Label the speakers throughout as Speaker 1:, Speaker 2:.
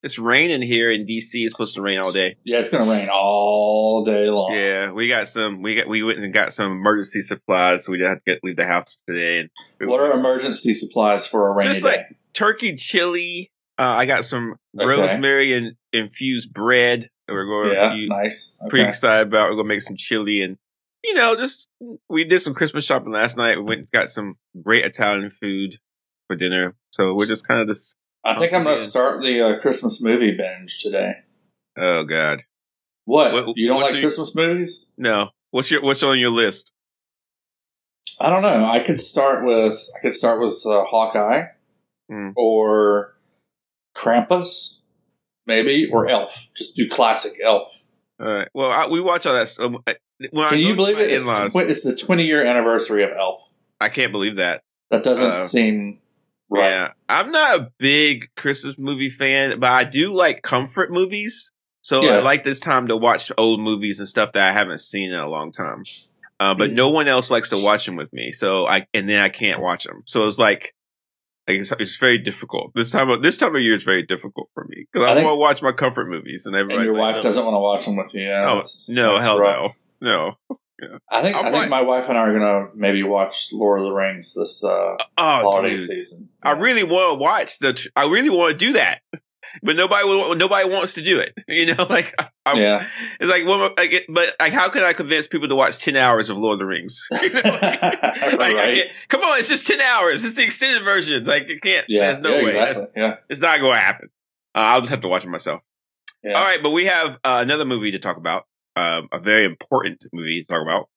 Speaker 1: It's raining here in DC. It's supposed to rain all day.
Speaker 2: Yeah, it's gonna rain all day long.
Speaker 1: Yeah, we went and got some emergency supplies, so we didn't have to leave the house today. And
Speaker 2: what are emergency supplies for a rainy
Speaker 1: just
Speaker 2: day?
Speaker 1: like turkey chili. I got some rosemary and infused bread that we're going to eat.
Speaker 2: Nice. Okay.
Speaker 1: Pretty excited about. We're going to make some chili and, we did some Christmas shopping last night. We went and got some great Italian food for dinner. So we're just kind of
Speaker 2: I think I'm going to start the Christmas movie binge today.
Speaker 1: Oh, God.
Speaker 2: What? You don't like Christmas movies?
Speaker 1: No. What's on your list?
Speaker 2: I don't know. I could start with Hawkeye or Krampus, maybe, or Elf. Just do classic Elf.
Speaker 1: All right. Well, we watch all that stuff.
Speaker 2: Can you believe it? It's the 20-year anniversary of Elf.
Speaker 1: I can't believe that.
Speaker 2: That doesn't seem right.
Speaker 1: Yeah. I'm not a big Christmas movie fan, but I do like comfort movies. So I like this time to watch old movies and stuff that I haven't seen in a long time. But no one else likes to watch them with me. So I can't watch them. So it's like it's very difficult. This time of year is very difficult for me because I want to watch my comfort movies, and everybody's
Speaker 2: your wife doesn't want to watch them with you. Yeah,
Speaker 1: no. Yeah.
Speaker 2: I think my wife and I are gonna maybe watch Lord of the Rings this holiday season. Yeah.
Speaker 1: I really want to watch I really want to do that, but nobody wants to do it. It's like how can I convince people to watch 10 hours of Lord of the Rings? Right? Come on, it's just 10 hours. It's the extended version. Like it can't. Yeah, there's no way.
Speaker 2: Exactly.
Speaker 1: It's not going to happen. I'll just have to watch it myself. Yeah. All right, but we have another movie to talk about. A very important movie to talk about.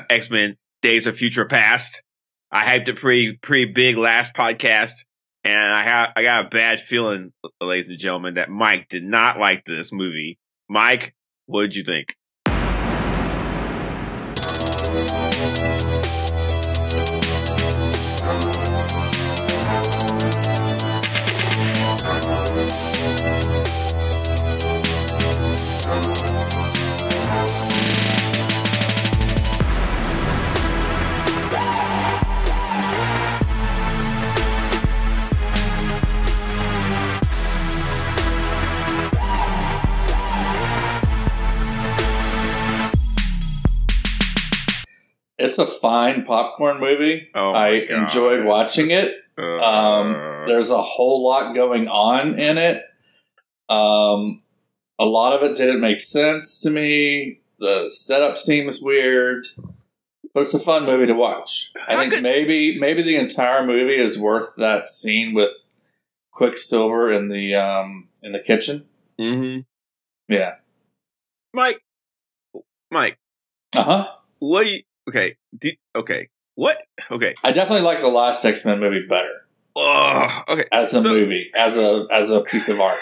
Speaker 1: X-Men: Days of Future Past. I hyped it pretty big last podcast. And I got a bad feeling, ladies and gentlemen, that Mike did not like this movie. Mike, what did you think?
Speaker 2: It's a fine popcorn movie. I enjoyed watching it. There's a whole lot going on in it. A lot of it didn't make sense to me. The setup seems weird, but it's a fun movie to watch. I think maybe the entire movie is worth that scene with Quicksilver in the kitchen.
Speaker 1: Mm-hmm.
Speaker 2: Yeah,
Speaker 1: Mike. What do you? Okay. What? Okay.
Speaker 2: I definitely like the last X-Men movie better.
Speaker 1: Okay.
Speaker 2: As a movie, as a piece of art.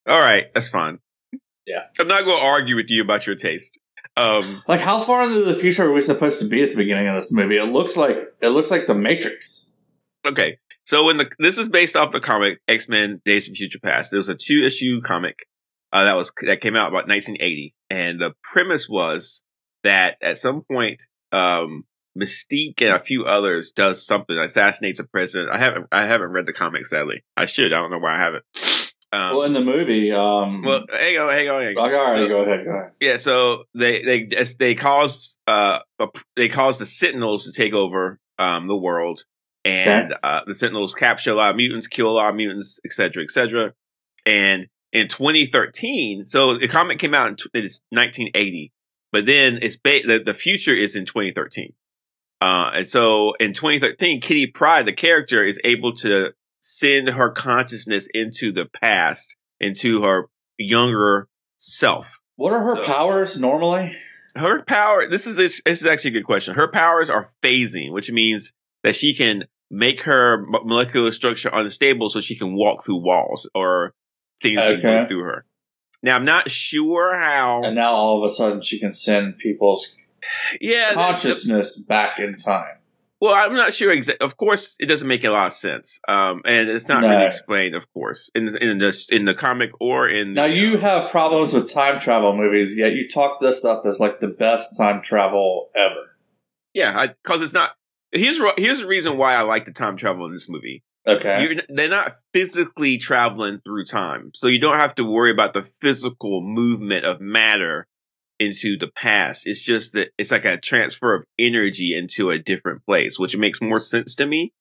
Speaker 1: All right, that's fine.
Speaker 2: Yeah.
Speaker 1: I'm not going to argue with you about your taste.
Speaker 2: Like, how far into the future are we supposed to be at the beginning of this movie? It looks like The Matrix.
Speaker 1: Okay. So this is based off the comic X-Men: Days of Future Past. It was a 2-issue comic that came out about 1980, and the premise was that at some point, Mystique and a few others does something, assassinates a president. I haven't read the comic, sadly. I should. I don't know why I haven't.
Speaker 2: Well, in the movie,
Speaker 1: hang on.
Speaker 2: All right, go ahead.
Speaker 1: Yeah, so they cause the Sentinels to take over the world, and the Sentinels capture a lot of mutants, kill a lot of mutants, etc., etc. And in 2013, so the comic came out in 1980. But then the future is in 2013. And so in 2013, Kitty Pryde, the character, is able to send her consciousness into the past, into her younger self.
Speaker 2: What are her powers normally?
Speaker 1: Her power, this is actually a good question. Her powers are phasing, which means that she can make her molecular structure unstable so she can walk through walls or things can go through her. Now, I'm not sure how... And
Speaker 2: now, all of a sudden, she can send people's consciousness back in time.
Speaker 1: Well, I'm not sure exactly. Of course, it doesn't make a lot of sense. And it's not really explained, of course, in the comic or in...
Speaker 2: Now, you have problems with time travel movies, yet you talk this up as like the best time travel ever.
Speaker 1: Yeah, because it's not... Here's the reason why I like the time travel in this movie.
Speaker 2: Okay.
Speaker 1: They're not physically traveling through time. So you don't have to worry about the physical movement of matter into the past. It's just that it's like a transfer of energy into a different place, which makes more sense to me.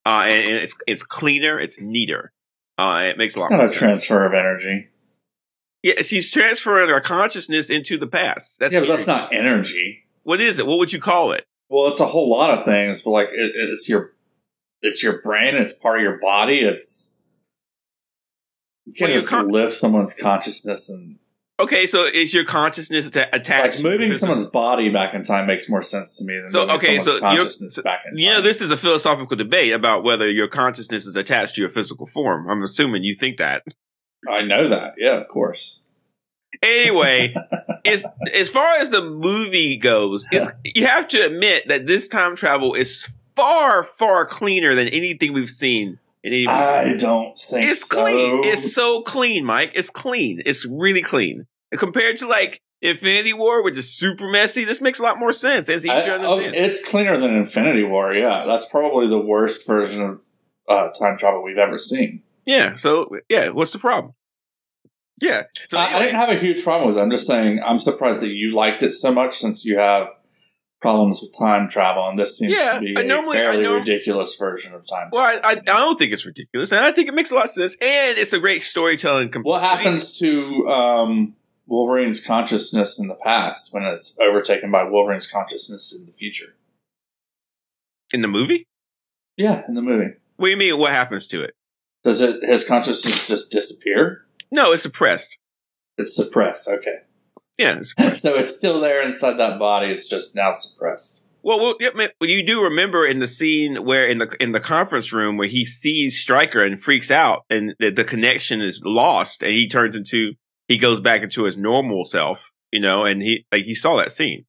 Speaker 1: And it's cleaner, it's neater. It makes a lot more sense.
Speaker 2: It's not a transfer of energy.
Speaker 1: Yeah, she's transferring her consciousness into the past.
Speaker 2: But that's not energy.
Speaker 1: What is it? What would you call it?
Speaker 2: Well, it's a whole lot of things, but like it's your brain. It's part of your body. You can't just lift someone's consciousness and.
Speaker 1: Okay, so is your consciousness attached?
Speaker 2: Like moving someone's body back in time makes more sense to me than moving someone's consciousness back in time.
Speaker 1: You know, this is a philosophical debate about whether your consciousness is attached to your physical form. I'm assuming you think that.
Speaker 2: I know that. Yeah, of course.
Speaker 1: Anyway, as far as the movie goes, you have to admit that this time travel is far, far cleaner than anything we've seen in any movie.
Speaker 2: I don't think
Speaker 1: it's
Speaker 2: so.
Speaker 1: Clean. It's so clean, Mike. It's clean. It's really clean. And compared to like Infinity War, which is super messy, this makes a lot more sense. It's easier to understand.
Speaker 2: It's cleaner than Infinity War, yeah. That's probably the worst version of time travel we've ever seen.
Speaker 1: Yeah, so, what's the problem? Yeah. So
Speaker 2: anyway. I didn't have a huge problem with it. I'm just saying, I'm surprised that you liked it so much since you have problems with time travel, and this seems to be a fairly ridiculous version of time travel.
Speaker 1: Well, I don't think it's ridiculous, and I think it makes a lot of sense, and it's a great storytelling.
Speaker 2: What happens to Wolverine's consciousness in the past when it's overtaken by Wolverine's consciousness in the future?
Speaker 1: In the movie?
Speaker 2: Yeah, in the movie.
Speaker 1: What do you mean, what happens to it?
Speaker 2: Does his consciousness just disappear?
Speaker 1: No, it's suppressed.
Speaker 2: It's suppressed, okay.
Speaker 1: Yeah, it's suppressed.
Speaker 2: So it's still there inside that body, it's just now suppressed.
Speaker 1: Well, you do remember in the scene where in the conference room where he sees Stryker and freaks out and the connection is lost and he goes back into his normal self, and he saw that scene.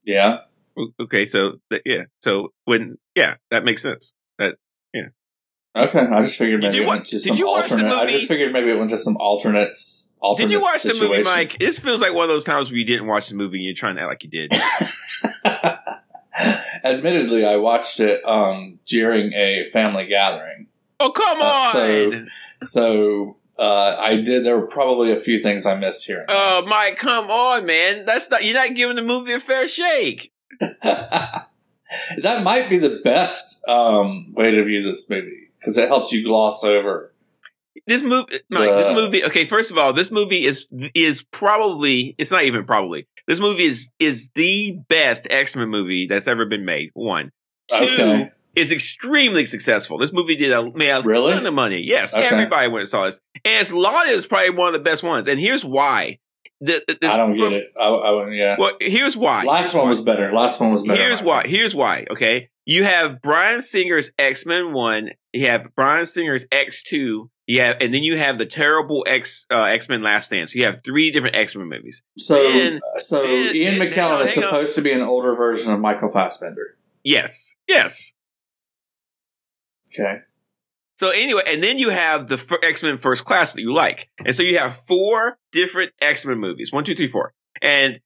Speaker 2: Yeah.
Speaker 1: Okay, so that makes sense.
Speaker 2: Okay, I just figured maybe it went to some alternate. I just figured maybe it went to some alternate.
Speaker 1: Did you watch
Speaker 2: situation.
Speaker 1: the movie, Mike? This feels like one of those times where you didn't watch the movie and you're trying to act like you did.
Speaker 2: Admittedly, I watched it during a family gathering.
Speaker 1: Oh, come on!
Speaker 2: So I did. There were probably a few things I missed here.
Speaker 1: Oh, Mike, come on, man! You're not giving the movie a fair shake.
Speaker 2: That might be the best way to view this movie. Because it helps you gloss over
Speaker 1: this movie. Mike, this movie. Okay, first of all, this movie is probably. It's not even probably. This movie is the best X-Men movie that's ever been made. One, two is extremely successful. This movie made a ton of money. Yes, everybody went and saw this, and it's lauded as probably one of the best ones. And here's why.
Speaker 2: I don't get it. Yeah.
Speaker 1: Well, here's why.
Speaker 2: Last one was better.
Speaker 1: Here's why. Okay. You have Bryan Singer's X-Men 1, you have Bryan Singer's X2, and then you have the terrible X-Men Last Stand. So you have 3 different X-Men movies.
Speaker 2: So Ian McKellen is supposed to be an older version of Michael Fassbender.
Speaker 1: Yes.
Speaker 2: Okay.
Speaker 1: So anyway, and then you have the X-Men First Class that you like. And so you have 4 different X-Men movies. 1, 2, 3, 4. And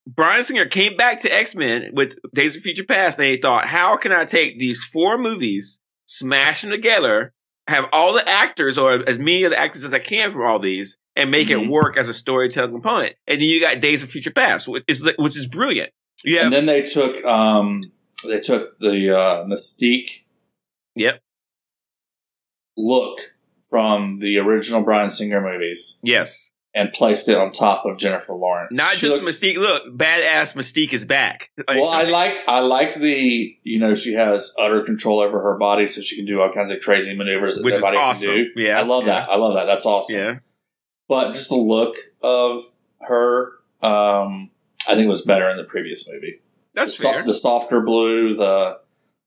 Speaker 1: Bryan Singer came back to X-Men with Days of Future Past, and he thought, how can I take these 4 movies, smash them together, have all the actors, or as many of the actors as I can from all these, and make it work as a storytelling component. And then you got Days of Future Past, which is brilliant.
Speaker 2: And then they took the Mystique look from the original Bryan Singer movies.
Speaker 1: Yes.
Speaker 2: And placed it on top of Jennifer Lawrence.
Speaker 1: Not just Mystique. Look, badass Mystique is back.
Speaker 2: Well, I like the, she has utter control over her body, so she can do all kinds of crazy maneuvers that nobody can do.
Speaker 1: Yeah,
Speaker 2: I love that. That's awesome.
Speaker 1: Yeah.
Speaker 2: But just the look of her, I think was better in the previous movie.
Speaker 1: That's fair.
Speaker 2: The softer blue, the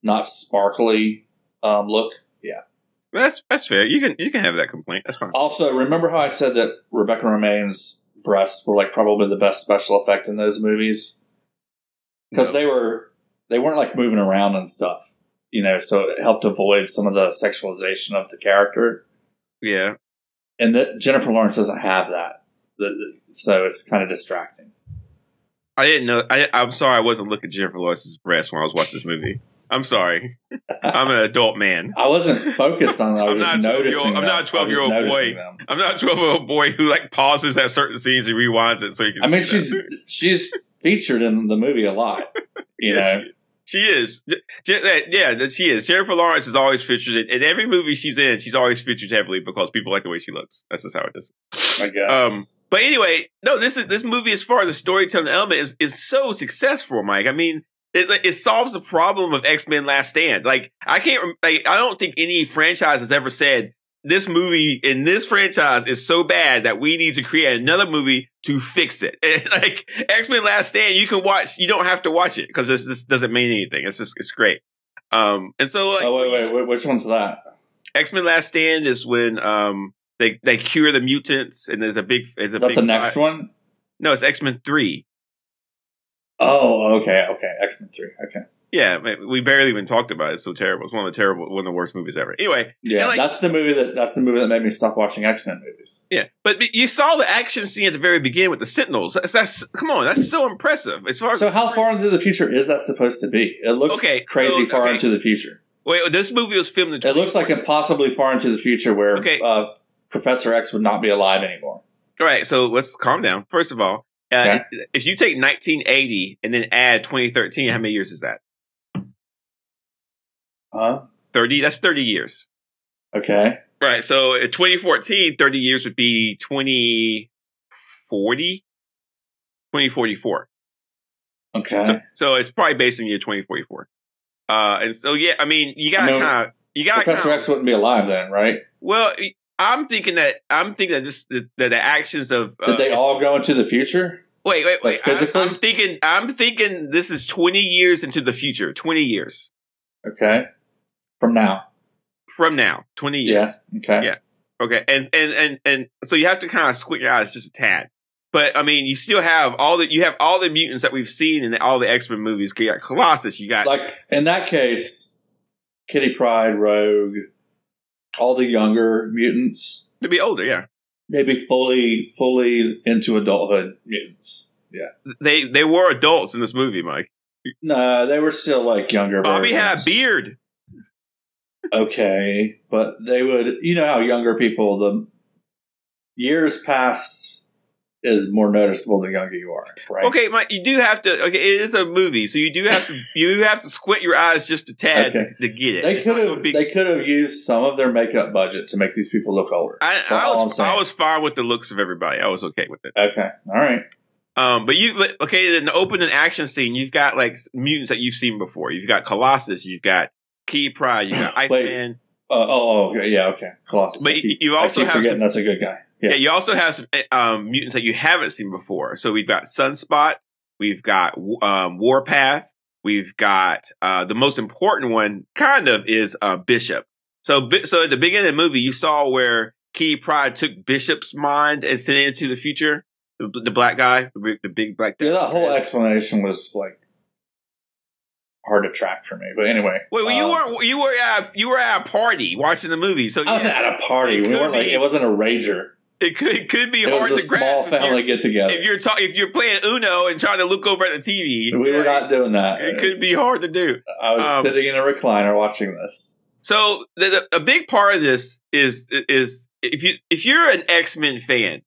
Speaker 2: not sparkly look. Yeah.
Speaker 1: That's fair. You can have that complaint. That's fine.
Speaker 2: Also, remember how I said that Rebecca Romijn's breasts were like probably the best special effect in those movies? Because they weren't like moving around and stuff, so it helped avoid some of the sexualization of the character.
Speaker 1: Yeah.
Speaker 2: And that Jennifer Lawrence doesn't have that. So it's kind of distracting.
Speaker 1: I didn't know. I'm sorry I wasn't looking at Jennifer Lawrence's breasts when I was watching this movie. I'm sorry. I'm an adult man.
Speaker 2: I wasn't focused on that. I was just noticing.
Speaker 1: I'm not a 12-year-old boy. I'm not a 12-year-old boy who like pauses at certain scenes and rewinds it so you can.
Speaker 2: I mean, she's featured in the movie a lot. You know,
Speaker 1: she is. Yeah, she is. Jennifer Lawrence is always featured in every movie she's in. She's always featured heavily because people like the way she looks. That's just how it is.
Speaker 2: I guess.
Speaker 1: But anyway, no, this movie, as far as the storytelling element, is so successful, Mike. I mean, it solves the problem of X-Men Last Stand. Like, I don't think any franchise has ever said this movie in this franchise is so bad that we need to create another movie to fix it. And, like, X-Men Last Stand, you can watch. You don't have to watch it because this doesn't mean anything. It's great. And so, like,
Speaker 2: wait, which one's that?
Speaker 1: X-Men Last Stand is when they cure the mutants, and there's a big. Is that
Speaker 2: the next one?
Speaker 1: No, it's X-Men 3.
Speaker 2: Oh, okay. X-Men 3. Okay.
Speaker 1: Yeah, we barely even talked about it. It's so terrible. It's one of the worst movies ever. Anyway,
Speaker 2: yeah, like, that's the movie that made me stop watching X-Men movies.
Speaker 1: Yeah, but you saw the action scene at the very beginning with the Sentinels. Come on, that's so impressive. So
Speaker 2: how far into the future is that supposed to be? It looks crazy far into the future.
Speaker 1: Wait, this movie was filmed in.
Speaker 2: It looks like impossibly far into the future where Professor X would not be alive anymore.
Speaker 1: All right, so let's calm down. First of all, if you take 1980 and then add 2013, how many years is that? 30. That's 30 years.
Speaker 2: Okay.
Speaker 1: Right. So in 2014, 30 years would be 2040, 2044.
Speaker 2: Okay.
Speaker 1: So it's probably based in year 2044. And so, yeah, I mean, you got
Speaker 2: Professor X wouldn't be alive then, right?
Speaker 1: Well, I'm thinking that the actions of
Speaker 2: did they all go into the future?
Speaker 1: Wait.
Speaker 2: Like physically?
Speaker 1: I'm thinking this is 20 years into the future. 20 years.
Speaker 2: Okay. From now,
Speaker 1: 20 years.
Speaker 2: Yeah. Okay.
Speaker 1: Yeah. Okay. And so you have to kind of squint your eyes just a tad. But I mean, you still have all the mutants that we've seen in all the X-Men movies. You got Colossus. You got,
Speaker 2: like, in that case, Kitty Pryde, Rogue, all the younger mutants.
Speaker 1: They'd be older, yeah.
Speaker 2: They'd be fully into adulthood mutants. Yeah.
Speaker 1: They were adults in this movie, Mike.
Speaker 2: No, they were still like younger.
Speaker 1: Bobby had a beard.
Speaker 2: Okay, but they would, you know how younger people, the years pass is more noticeable the younger you are, right?
Speaker 1: Okay, Mike, you do have to. Okay, it is a movie, so you do have to squint your eyes just a tad to get it.
Speaker 2: They could have used some of their makeup budget to make these people look older.
Speaker 1: I was fine with the looks of everybody. I was okay with it.
Speaker 2: Okay, all right.
Speaker 1: But in the opening action scene, you've got like mutants that you've seen before. You've got Colossus, you've got Kitty Pryde, you got Iceman.
Speaker 2: Okay, Colossus.
Speaker 1: But you also have
Speaker 2: forgetting that's a good guy.
Speaker 1: Yeah, you also have some mutants that you haven't seen before. So we've got Sunspot, we've got Warpath, we've got the most important one, kind of, is Bishop. So at the beginning of the movie, you saw where Kitty Pryde took Bishop's mind and sent it into the future. The black guy, the big black guy.
Speaker 2: Yeah, that whole explanation was like hard to track for me. But anyway,
Speaker 1: you were at a party watching the movie. So
Speaker 2: I was at a party. We weren't it wasn't a rager.
Speaker 1: It could be hard to grasp.
Speaker 2: Small family get together.
Speaker 1: If you're playing Uno and trying to look over at the TV,
Speaker 2: we were not doing that.
Speaker 1: It could be hard to do.
Speaker 2: I was sitting in a recliner watching this.
Speaker 1: So a big part of this is if you're an X-Men fan,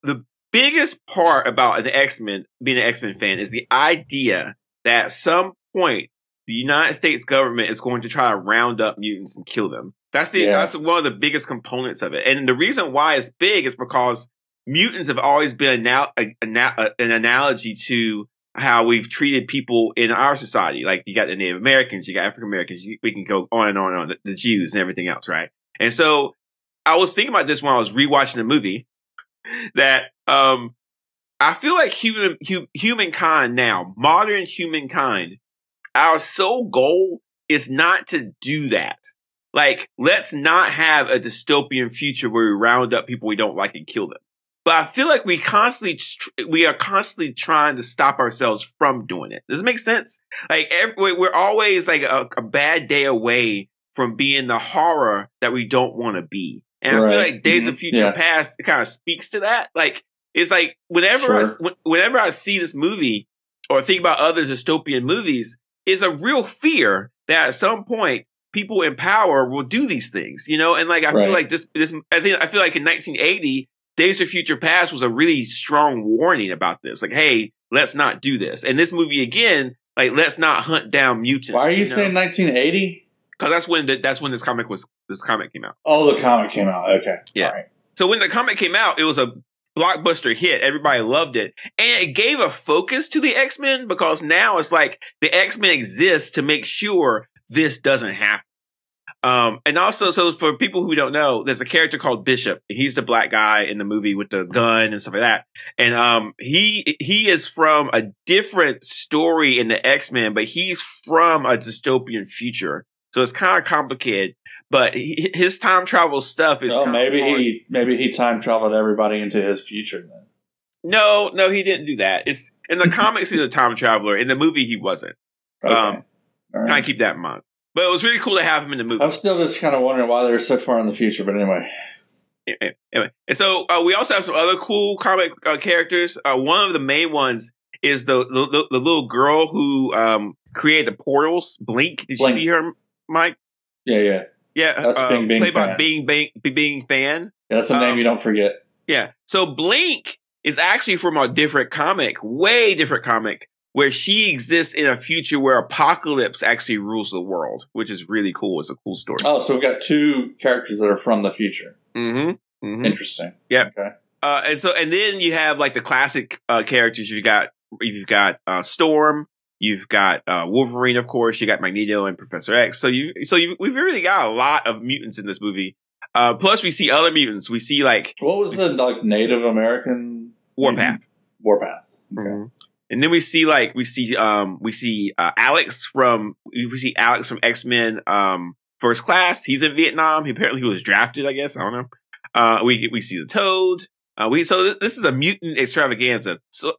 Speaker 1: the biggest part about being an X-Men fan is the idea that at some point the United States government is going to try to round up mutants and kill them. That's one of the biggest components of it. And the reason why it's big is because mutants have always been an analogy to how we've treated people in our society. Like, you got the Native Americans, you got African Americans, we can go on and on and on, the Jews and everything else, right? And so I was thinking about this when I was rewatching the movie, that I feel like humankind now, modern humankind, our sole goal is not to do that. Like, let's not have a dystopian future where we round up people we don't like and kill them. But I feel like we are constantly trying to stop ourselves from doing it. Does it make sense? Like, we're always like a bad day away from being the horror that we don't want to be. And I feel like Days of Future Past, it kind of speaks to that. Like, it's like whenever I see this movie or think about other dystopian movies, is a real fear that at some point people in power will do these things, you know? And like, I feel like this, I feel like in 1980, Days of Future Past was a really strong warning about this. Like, hey, let's not do this. And this movie again, like, let's not hunt down mutants.
Speaker 2: Why are you saying 1980?
Speaker 1: Because that's when this comic came out.
Speaker 2: Oh, the comic came out. Okay.
Speaker 1: Yeah.
Speaker 2: All right.
Speaker 1: So when the comic came out, it was a blockbuster hit. Everybody loved it. And it gave a focus to the X-Men because now it's like the X-Men exist to make sure this doesn't happen. And also, so for people who don't know, there's a character called Bishop. He's the black guy in the movie with the gun and stuff like that. And he is from a different story in the X-Men, but he's from a dystopian future. So it's kind of complicated. But his time travel stuff is.
Speaker 2: Oh, maybe he time traveled everybody into his future then.
Speaker 1: No, he didn't do that. It's in the comics he's a time traveler. In the movie he wasn't.
Speaker 2: Okay. Right.
Speaker 1: Kind of keep that in mind. But it was really cool to have him in the movie.
Speaker 2: I'm still just kind of wondering why they're so far in the future. But anyway.
Speaker 1: And so we also have some other cool comic characters. One of the main ones is the little girl who created the portals. Blink. Did you see her, Mike?
Speaker 2: Yeah. That's Bing
Speaker 1: played
Speaker 2: Fan.
Speaker 1: by Bing Fan.
Speaker 2: Yeah, that's a name you don't forget.
Speaker 1: Yeah. So Blink is actually from a different comic, way different comic, where she exists in a future where Apocalypse actually rules the world, which is really cool. It's a cool story.
Speaker 2: Oh, so we've got two characters that are from the future.
Speaker 1: Mm-hmm.
Speaker 2: Interesting.
Speaker 1: Yeah.
Speaker 2: Okay.
Speaker 1: And then you have like the classic characters. You've got Storm. You've got Wolverine, of course. You got Magneto and Professor X. We've really got a lot of mutants in this movie. Plus, we see other mutants. We see like
Speaker 2: what was the Native American
Speaker 1: Warpath.
Speaker 2: Warpath. Okay.
Speaker 1: Mm-hmm. And then we see Alex from X-Men First Class. He's in Vietnam. He was drafted, I guess. I don't know. We see the Toad. This is a mutant extravaganza. So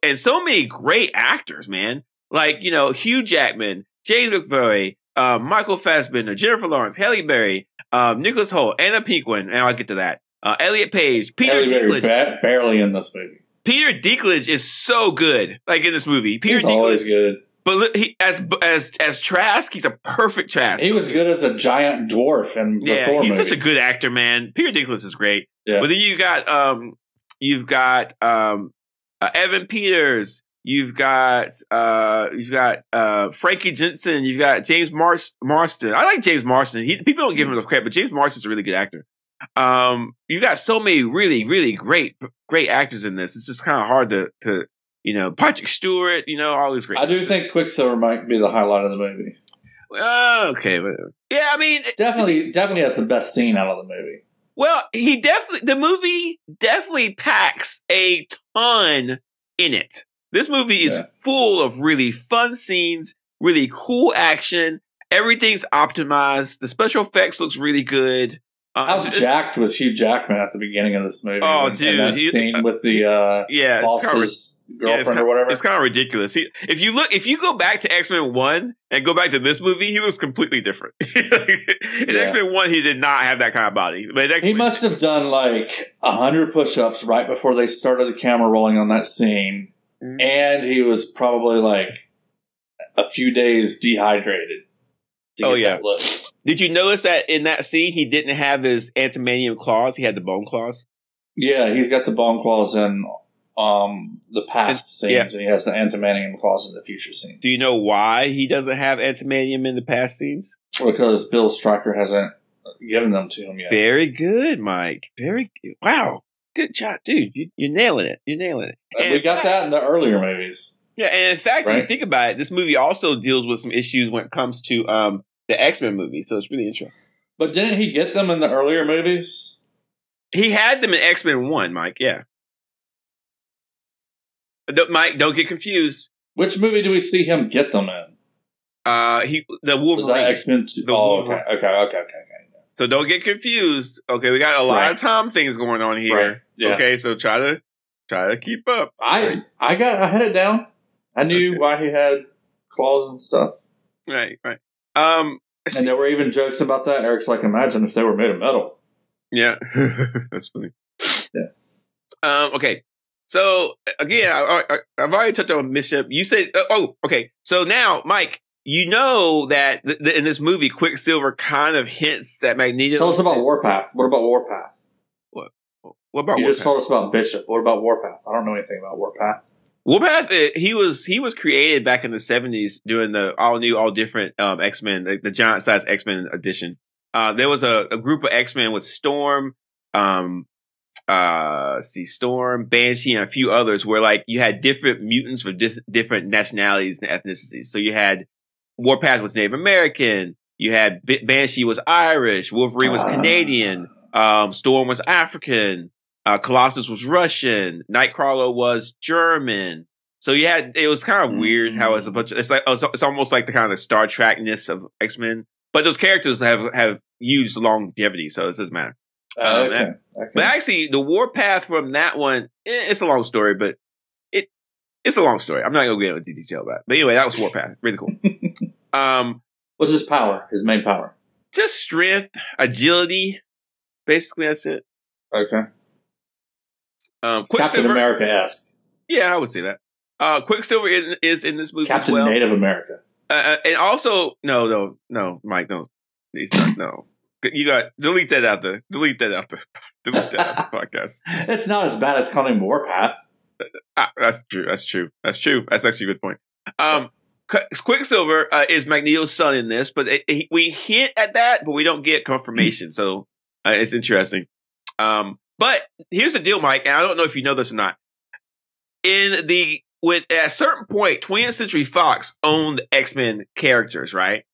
Speaker 1: many great actors, man. Like, you know, Hugh Jackman, James McAvoy, Michael Fassbender, Jennifer Lawrence, Halle Berry, Nicholas Hoult, Anna Paquin, and I'll get to that. Elliot Page, Peter Dinklage.
Speaker 2: Barely in this movie.
Speaker 1: Peter Dinklage is so good, like in this movie.
Speaker 2: He's always good.
Speaker 1: But look, as Trask, he's a perfect Trask.
Speaker 2: He was good as a giant dwarf in the Thor
Speaker 1: he's
Speaker 2: movie.
Speaker 1: such a good actor, man. Peter Dinklage is great.
Speaker 2: Yeah.
Speaker 1: But then you've got Evan Peters. You've got Frankie Jensen. You've got James Marsden. I like James Marsden. People don't give him enough credit, but James Marsden's a really good actor. You've got so many really, really great actors in this. It's just kind of hard to Patrick Stewart. All these great.
Speaker 2: I do think Quicksilver might be the highlight of the movie.
Speaker 1: Okay, whatever. Yeah, I mean,
Speaker 2: definitely has the best scene out of the movie.
Speaker 1: Well, the movie definitely packs a ton in it. This movie is full of really fun scenes, really cool action. Everything's optimized. The special effects looks really good.
Speaker 2: How jacked was Hugh Jackman at the beginning of this movie?
Speaker 1: Oh, dude.
Speaker 2: That scene with the boss's girlfriend or whatever.
Speaker 1: It's kind of ridiculous. If you go back to X-Men 1 and go back to this movie, he looks completely different. In X-Men 1, he did not have that kind of body. But
Speaker 2: he must have done like 100 push-ups right before they started the camera rolling on that scene. Mm-hmm. And he was probably like a few days dehydrated. That look.
Speaker 1: Did you notice that in that scene, he didn't have his antimanium claws? He had the bone claws?
Speaker 2: Yeah, he's got the bone claws in the past scenes, and he has the antimanium claws in the future scenes.
Speaker 1: Do you know why he doesn't have antimanium in the past scenes?
Speaker 2: Because Bill Stryker hasn't given them to him yet.
Speaker 1: Very good, Mike. Very good. Wow. Good job, dude. You're nailing it.
Speaker 2: And we got that in the earlier movies.
Speaker 1: Yeah, and in fact, if you think about it, this movie also deals with some issues when it comes to the X-Men movie, so it's really interesting.
Speaker 2: But didn't he get them in the earlier movies?
Speaker 1: He had them in X-Men 1, Mike, yeah. Mike, don't get confused.
Speaker 2: Which movie do we see him get them in?
Speaker 1: The Wolverine.
Speaker 2: Was that X-Men 2? Okay.
Speaker 1: So don't get confused. Okay, we got a lot of Tom things going on here.
Speaker 2: Right. Yeah.
Speaker 1: Okay, so try to keep up.
Speaker 2: I had it down. I knew why he had claws and stuff.
Speaker 1: Right.
Speaker 2: And there were even jokes about that. Eric's like, imagine if they were made of metal.
Speaker 1: Yeah. That's funny.
Speaker 2: Yeah.
Speaker 1: Okay. So again, I've already touched on Bishop. You said, okay. So now, Mike, you know that in this movie, Quicksilver kind of hints that Magneto.
Speaker 2: Tell us about Warpath. What about Warpath?
Speaker 1: What about
Speaker 2: you
Speaker 1: Warpath?
Speaker 2: Just told us about Bishop. What about Warpath? I don't know anything about Warpath.
Speaker 1: Warpath, he was created back in the 70s during the all new, all different X-Men, the giant size X-Men edition. There was a group of X-Men with Storm, Storm, Banshee, and a few others where like you had different mutants for different nationalities and ethnicities. So you had Warpath was Native American, you had Banshee was Irish, Wolverine was Canadian, Storm was African, Colossus was Russian, Nightcrawler was German. So it was kind of weird how it's a bunch of, it's almost like the kind of Star Trek-ness of X-Men. But those characters have used longevity, so it doesn't matter. Okay. But actually, the Warpath from that one, it's a long story, but it's a long story. I'm not going to get into detail about it. But anyway, that was Warpath. Really cool.
Speaker 2: What's his power? His main power?
Speaker 1: Just strength, agility. Basically, that's it.
Speaker 2: Okay. Captain America-esque.
Speaker 1: Yeah, I would say that. Quicksilver is in this movie
Speaker 2: Captain
Speaker 1: as well.
Speaker 2: Native America.
Speaker 1: And also, no, Mike, no. He's not, no. You got delete that out the podcast.
Speaker 2: It's not as bad as calling him Warpath.
Speaker 1: That's true. That's actually a good point. Quicksilver is Magneto's son in this, but we hint at that, but we don't get confirmation. So it's interesting. But here's the deal, Mike, and I don't know if you know this or not. At a certain point, 20th Century Fox owned X-Men characters, right?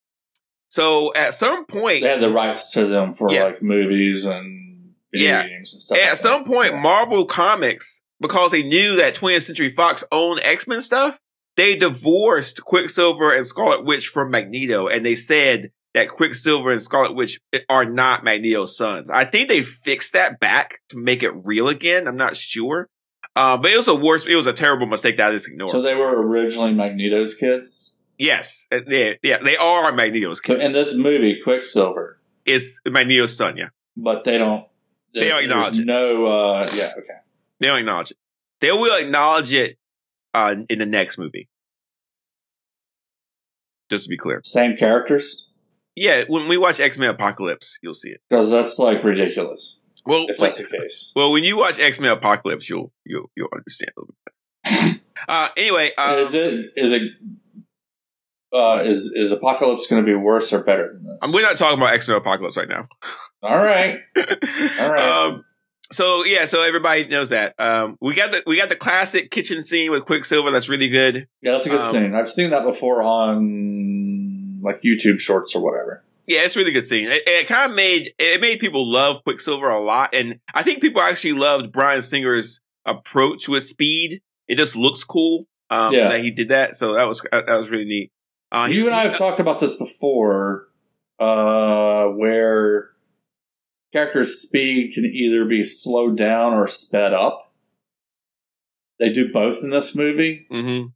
Speaker 1: So at some point,
Speaker 2: they had the rights to them for like movies and video games and stuff.
Speaker 1: At some point, Marvel Comics, because they knew that 20th Century Fox owned X-Men stuff, they divorced Quicksilver and Scarlet Witch from Magneto, and they said that Quicksilver and Scarlet Witch are not Magneto's sons. I think they fixed that back to make it real again. I'm not sure. But it was a terrible mistake that I just ignored.
Speaker 2: So they were originally Magneto's kids?
Speaker 1: Yes. They are Magneto's kids.
Speaker 2: So in this movie, Quicksilver
Speaker 1: is Magneto's son, yeah.
Speaker 2: But they don't acknowledge it. Okay.
Speaker 1: They don't acknowledge it. They will acknowledge it in the next movie. Just to be clear.
Speaker 2: Same characters?
Speaker 1: Yeah, when we watch X-Men Apocalypse, you'll see it.
Speaker 2: Because that's like ridiculous.
Speaker 1: Well,
Speaker 2: if that's the case.
Speaker 1: Well, when you watch X-Men Apocalypse, you'll understand a little bit. Anyway, is Apocalypse going to be worse or better than this? We're not talking about X-Men Apocalypse right now.
Speaker 2: All right. All right.
Speaker 1: So everybody knows that. We got the classic kitchen scene with Quicksilver. That's really good.
Speaker 2: Yeah, that's a good scene. I've seen that before on like YouTube shorts or whatever.
Speaker 1: Yeah, it's a really good scene. It kind of made people love Quicksilver a lot, and I think people actually loved Bryan Singer's approach with speed. It just looks cool that he did that. So that was really neat.
Speaker 2: You and I have talked about this before, where characters' speed can either be slowed down or sped up. They do both in this movie.
Speaker 1: Mm-hmm.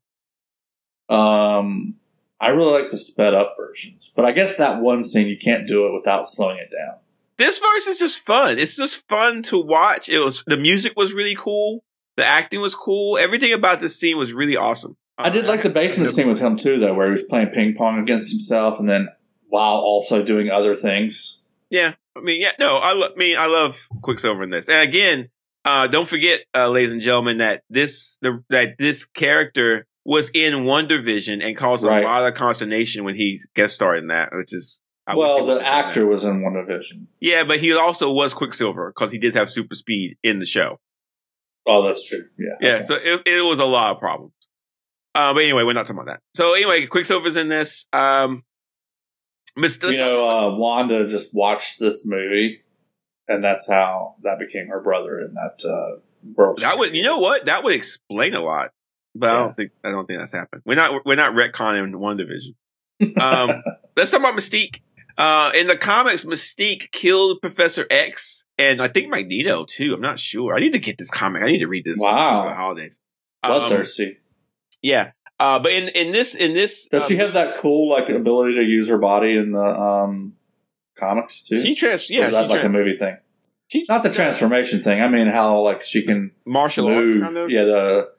Speaker 2: I really like the sped up versions, but I guess that one scene you can't do it without slowing it down.
Speaker 1: This verse is just fun. It's just fun to watch. The music was really cool. The acting was cool. Everything about this scene was really awesome.
Speaker 2: I did like the basement scene with him too, though, where he was playing ping pong against himself, and then while also doing other things.
Speaker 1: Yeah, I love Quicksilver in this. And again, don't forget, ladies and gentlemen, that this character was in WandaVision and caused a lot of consternation when he guest starred in that, which is
Speaker 2: the actor was in WandaVision.
Speaker 1: Yeah, but he also was Quicksilver because he did have super speed in the show.
Speaker 2: Oh, that's true. Yeah.
Speaker 1: Yeah. Okay. So it was a lot of problems. But anyway, we're not talking about that. So anyway, Quicksilver's in this. Wanda
Speaker 2: just watched this movie, and that's how that became her brother in that world.
Speaker 1: That would explain a lot, but I don't think that's happened. We're not retconning WandaVision. Let's talk about Mystique. In the comics, Mystique killed Professor X and I think Magneto too. I'm not sure. I need to get this comic. I need to read this.
Speaker 2: Wow.
Speaker 1: For the holidays.
Speaker 2: Bloodthirsty.
Speaker 1: Yeah. But in this,
Speaker 2: does she have that cool ability to use her body in the comics too? Or is that a movie thing? Not the transformation thing. I mean, how she can
Speaker 1: martial arts kind of.
Speaker 2: Yeah, the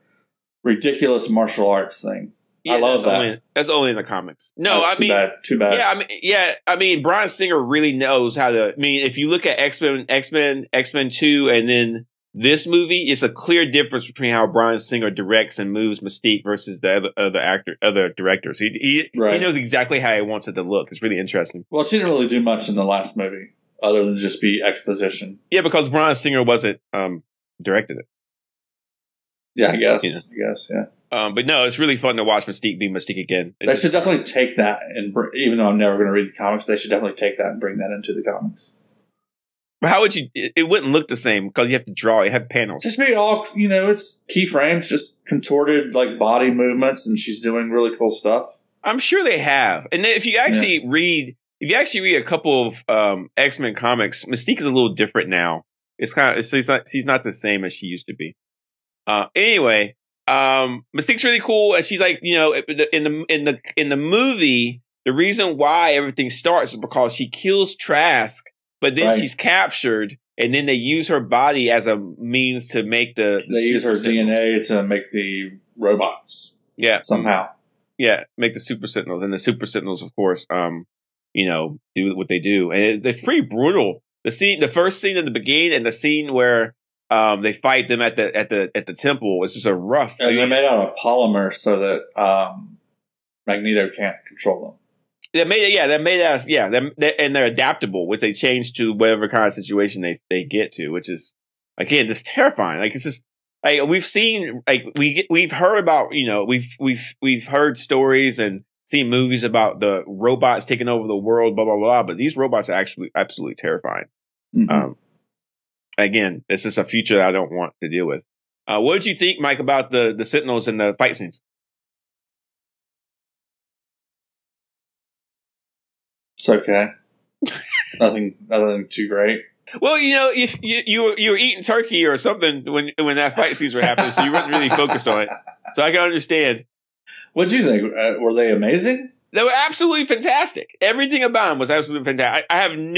Speaker 2: ridiculous martial arts thing. I love that.
Speaker 1: That's only in the comics. No,
Speaker 2: that's too bad.
Speaker 1: Yeah, I mean, Bryan Singer really knows how to. I mean, if you look at X-Men 2, and then this movie, it's a clear difference between how Bryan Singer directs and moves Mystique versus the other directors. He knows exactly how he wants it to look. It's really interesting.
Speaker 2: Well, she didn't really do much in the last movie other than just be exposition.
Speaker 1: Yeah, because Bryan Singer wasn't directed it.
Speaker 2: Yeah, I guess. Yeah.
Speaker 1: But no, it's really fun to watch Mystique be Mystique again.
Speaker 2: They should definitely take that, and even though I'm never going to read the comics, they should definitely take that and bring that into the comics.
Speaker 1: But how would you? It wouldn't look the same because you have to draw. You have panels.
Speaker 2: Just maybe all, it's keyframes, just contorted like body movements, and she's doing really cool stuff.
Speaker 1: I'm sure they have. And then if you actually read a couple of X-Men comics, Mystique is a little different now. It's she's not the same as she used to be. Anyway, Mystique's really cool, and she's like, in the movie, the reason why everything starts is because she kills Trask, but then she's captured, and then they use her body as a means to make they
Speaker 2: use her DNA to make the robots.
Speaker 1: Yeah,
Speaker 2: somehow.
Speaker 1: Yeah, make the Super Sentinels, and the Super Sentinels, of course, do what they do, and they're pretty brutal. The first scene in the beginning, and the scene where they fight them at the temple. It's just a rough.
Speaker 2: And they're made out of polymer so that Magneto can't control them.
Speaker 1: They're made out. And they're adaptable, which they change to whatever kind of situation they get to, which is again just terrifying. Like it's just like we've seen, like we've heard about, we've heard stories and seen movies about the robots taking over the world, blah blah blah. But these robots are actually absolutely terrifying. Mm-hmm. Again, it's just a future that I don't want to deal with. What did you think, Mike, about the Sentinels and the fight scenes?
Speaker 2: It's okay. Nothing too great.
Speaker 1: Well, if you were eating turkey or something when that fight scenes were happening, so you weren't really focused on it. So I can understand.
Speaker 2: What do you think? Were they amazing?
Speaker 1: They were absolutely fantastic. Everything about them was absolutely fantastic. I have and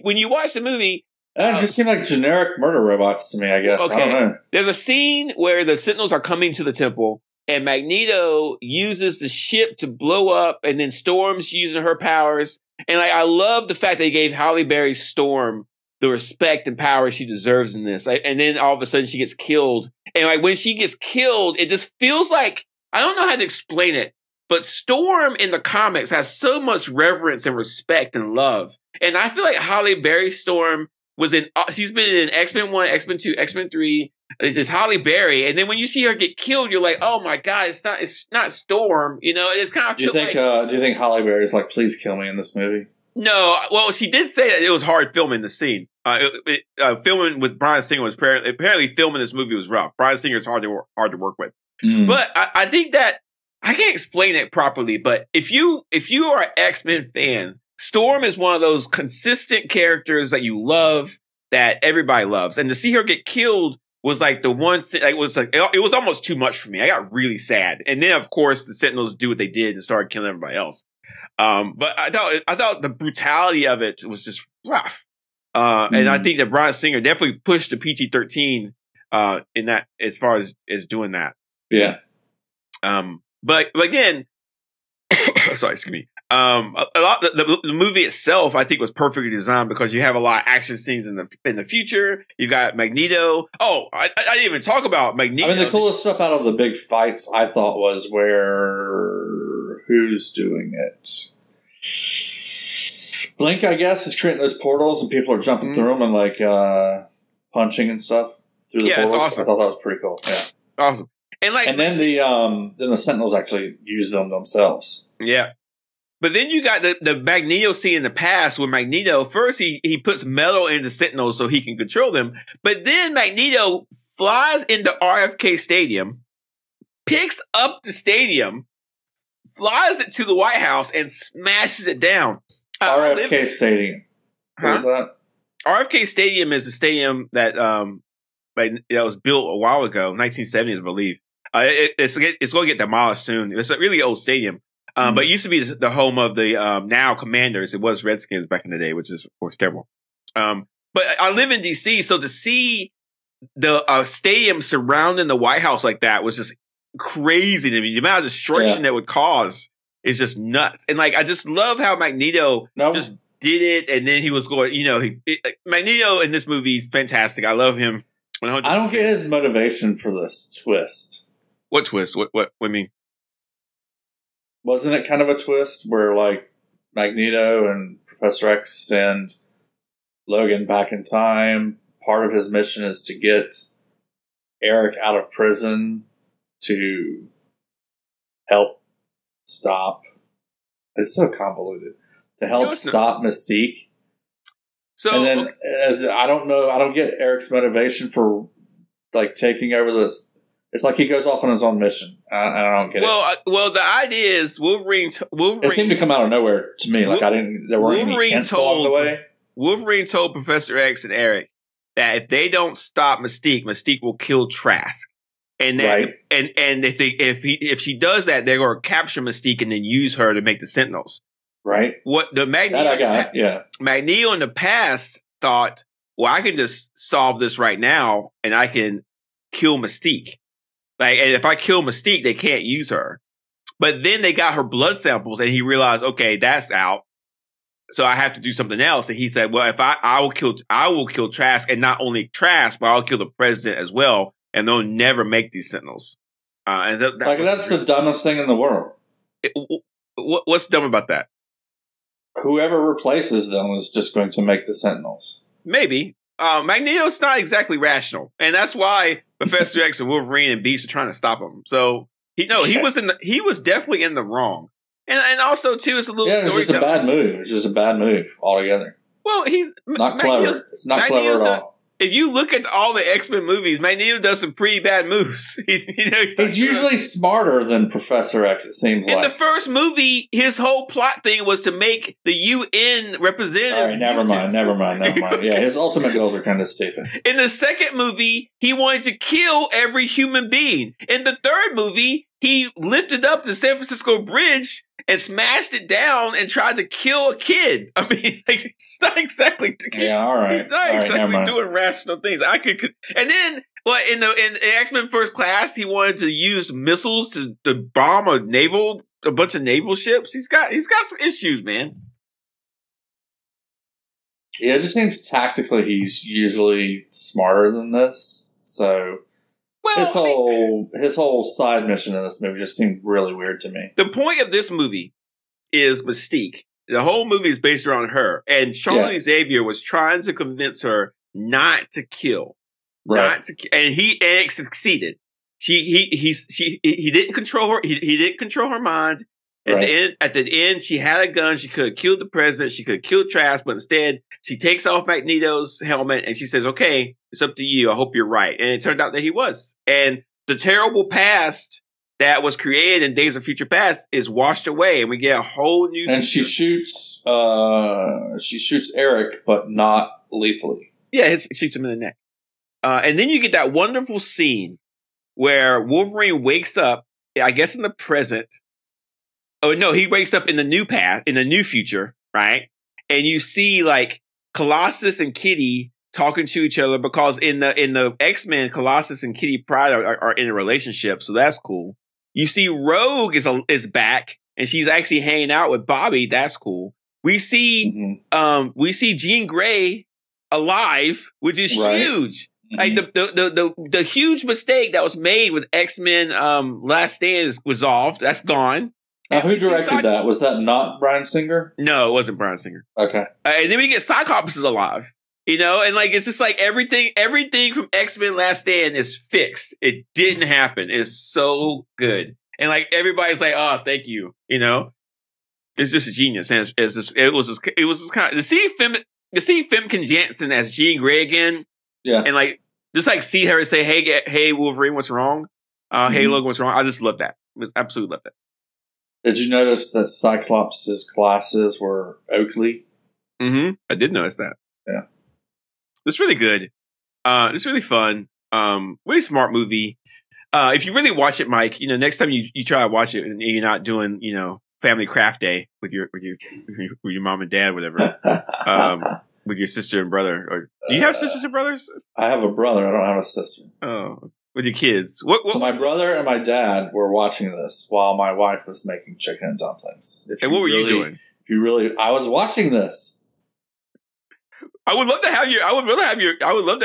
Speaker 1: when you watch the movie.
Speaker 2: It just seemed like generic murder robots to me, I guess. Okay. I don't know.
Speaker 1: There's a scene where the Sentinels are coming to the temple, and Magneto uses the ship to blow up, and then Storm's using her powers. And I love the fact they gave Halle Berry Storm the respect and power she deserves in this. And then all of a sudden she gets killed. And when she gets killed, it just feels like, I don't know how to explain it, but Storm in the comics has so much reverence and respect and love. And I feel like Halle Berry Storm she's been in X-Men 1, X-Men 2, X-Men 3. This is Halle Berry, and then when you see her get killed, you're like, "Oh my god, it's not Storm." It's kind of.
Speaker 2: Do you think Halle Berry's like, "Please kill me" in this movie?
Speaker 1: No, well, she did say that it was hard filming the scene. Filming with Bryan Singer was apparently filming this movie was rough. Bryan Singer is hard to work with, but I think that I can't explain it properly. But if you are an X-Men fan, Storm is one of those consistent characters that you love, that everybody loves, and to see her get killed was like the one thing. It was almost too much for me. I got really sad, and then of course the Sentinels do what they did and started killing everybody else. But I thought the brutality of it was just rough, and I think that Bryan Singer definitely pushed the PG-13 in that as far as doing that.
Speaker 2: Yeah.
Speaker 1: But again, sorry, excuse me. The movie itself, I think, was perfectly designed because you have a lot of action scenes in the future. You got Magneto. Oh, I didn't even talk about Magneto.
Speaker 2: I mean, the coolest stuff out of the big fights, I thought, was who's doing it? Blink, I guess, is creating those portals, and people are jumping through them and like punching and stuff through the portals. Awesome. I thought that was pretty cool. Yeah,
Speaker 1: awesome.
Speaker 2: And then the Sentinels actually use them themselves.
Speaker 1: Yeah. But then you got the Magneto scene in the past where Magneto, first he puts metal into Sentinels so he can control them. But then Magneto flies into RFK Stadium, picks up the stadium, flies it to the White House, and smashes it down.
Speaker 2: RFK Stadium. What is that?
Speaker 1: RFK Stadium is the stadium that was built a while ago, 1970s, I believe. It's going to get demolished soon. It's a really old stadium. But it used to be the home of the now Commanders. It was Redskins back in the day, which is, of course, terrible. But I live in D.C., so to see the stadium surrounding the White House like that was just crazy to me. The amount of destruction that would cause is just nuts. And like, I just love how Magneto just did it. And then he was going, Magneto in this movie is fantastic. I love him 100%.
Speaker 2: I don't get his motivation for this twist.
Speaker 1: What twist? What do you mean?
Speaker 2: Wasn't it kind of a twist where like Magneto and Professor X send Logan back in time? Part of his mission is to get Eric out of prison to help stop. It's so convoluted. To help stop Mystique. So, and then as I don't get Eric's motivation for like taking over this. It's like he goes off on his own mission. I don't get it.
Speaker 1: Well, the idea is Wolverine.
Speaker 2: It seemed to come out of nowhere to me. Like there weren't any hints along the way.
Speaker 1: Wolverine told Professor X and Eric that if they don't stop Mystique, Mystique will kill Trask. And then, and if she does that, they're going to capture Mystique and then use her to make the Sentinels.
Speaker 2: Right.
Speaker 1: What the Magneto in the past thought, well, I can just solve this right now and I can kill Mystique. Like, and if I kill Mystique, they can't use her. But then they got her blood samples, and he realized, okay, that's out. So I have to do something else. And he said, well, if I will kill Trask, and not only Trask, but I'll kill the president as well, and they'll never make these Sentinels. And
Speaker 2: that's the dumbest thing in the world.
Speaker 1: What's dumb about that?
Speaker 2: Whoever replaces them is just going to make the Sentinels.
Speaker 1: Maybe. Magneto's not exactly rational, and that's why Professor X and Wolverine and Beast are trying to stop him. So he was definitely in the wrong, and also too, it's a little
Speaker 2: it's just a bad move. It's just a bad move altogether.
Speaker 1: Well, he's
Speaker 2: not clever. It's not clever at all.
Speaker 1: If you look at all the X-Men movies, Magneto does some pretty bad moves.
Speaker 2: He's usually smarter than Professor X, it seems like.
Speaker 1: In the first movie, his whole plot thing was to make the UN representatives.
Speaker 2: All right, never mind. Yeah, his ultimate goals are kind of stupid.
Speaker 1: In the second movie, he wanted to kill every human being. In the third movie, he lifted up the San Francisco Bridge and smashed it down and tried to kill a kid. I mean, like, it's not exactly.
Speaker 2: Yeah, all right.
Speaker 1: He's not exactly doing rational things. And then, in X-Men First Class, he wanted to use missiles to bomb a bunch of naval ships. He's got some issues, man.
Speaker 2: Yeah, it just seems tactically he's usually smarter than this. So. Well, his whole side mission in this movie just seemed really weird to me.
Speaker 1: The point of this movie is Mystique. The whole movie is based around her, and Charlie Xavier was trying to convince her not to kill, and he succeeded. He didn't control her. He didn't control her mind. At the end, she had a gun. She could have killed the president. She could have killed Trask, but instead, she takes off Magneto's helmet and she says, "Okay, it's up to you. I hope you're right." And it turned out that he was. And the terrible past that was created in Days of Future Past is washed away, and we get a whole new.
Speaker 2: And future. She shoots Eric, but not lethally.
Speaker 1: Yeah, shoots him in the neck. And then you get that wonderful scene where Wolverine wakes up, I guess in the present. Oh no, he wakes up in the new future, right? And you see like Colossus and Kitty talking to each other because in the X-Men, Colossus and Kitty Pryde are in a relationship, so that's cool. You see Rogue is back and she's actually hanging out with Bobby. That's cool. We see Jean Grey alive, which is huge. Mm-hmm. Like the huge mistake that was made with X-Men Last Stand is resolved. That's gone.
Speaker 2: Who directed that? Was that not Bryan Singer?
Speaker 1: No, it wasn't Bryan Singer.
Speaker 2: Okay.
Speaker 1: And then we get Cyclops is alive. And like it's just like everything from X-Men Last Stand is fixed. It didn't happen. It's so good. And like everybody's like, "Oh, thank you." It's just a genius. And it was just kind of to see Femke Janssen as Jean Grey again.
Speaker 2: Yeah.
Speaker 1: And like just like see her say, "Hey, Wolverine, what's wrong? Hey, Logan, what's wrong?" I just love that. Absolutely love that.
Speaker 2: Did you notice that Cyclops' glasses were Oakley?
Speaker 1: Mm-hmm. I did notice that.
Speaker 2: Yeah.
Speaker 1: It's really good. It's really fun. Really smart movie. If you really watch it, Mike, next time you try to watch it and you're not doing, family craft day with your mom and dad, whatever, with your sister and brother. Or do you have sisters and brothers?
Speaker 2: I have a brother. I don't have a sister.
Speaker 1: Oh, with your kids.
Speaker 2: So my brother and my dad were watching this while my wife was making chicken and dumplings.
Speaker 1: And what were you doing?
Speaker 2: I was watching this.
Speaker 1: I would love to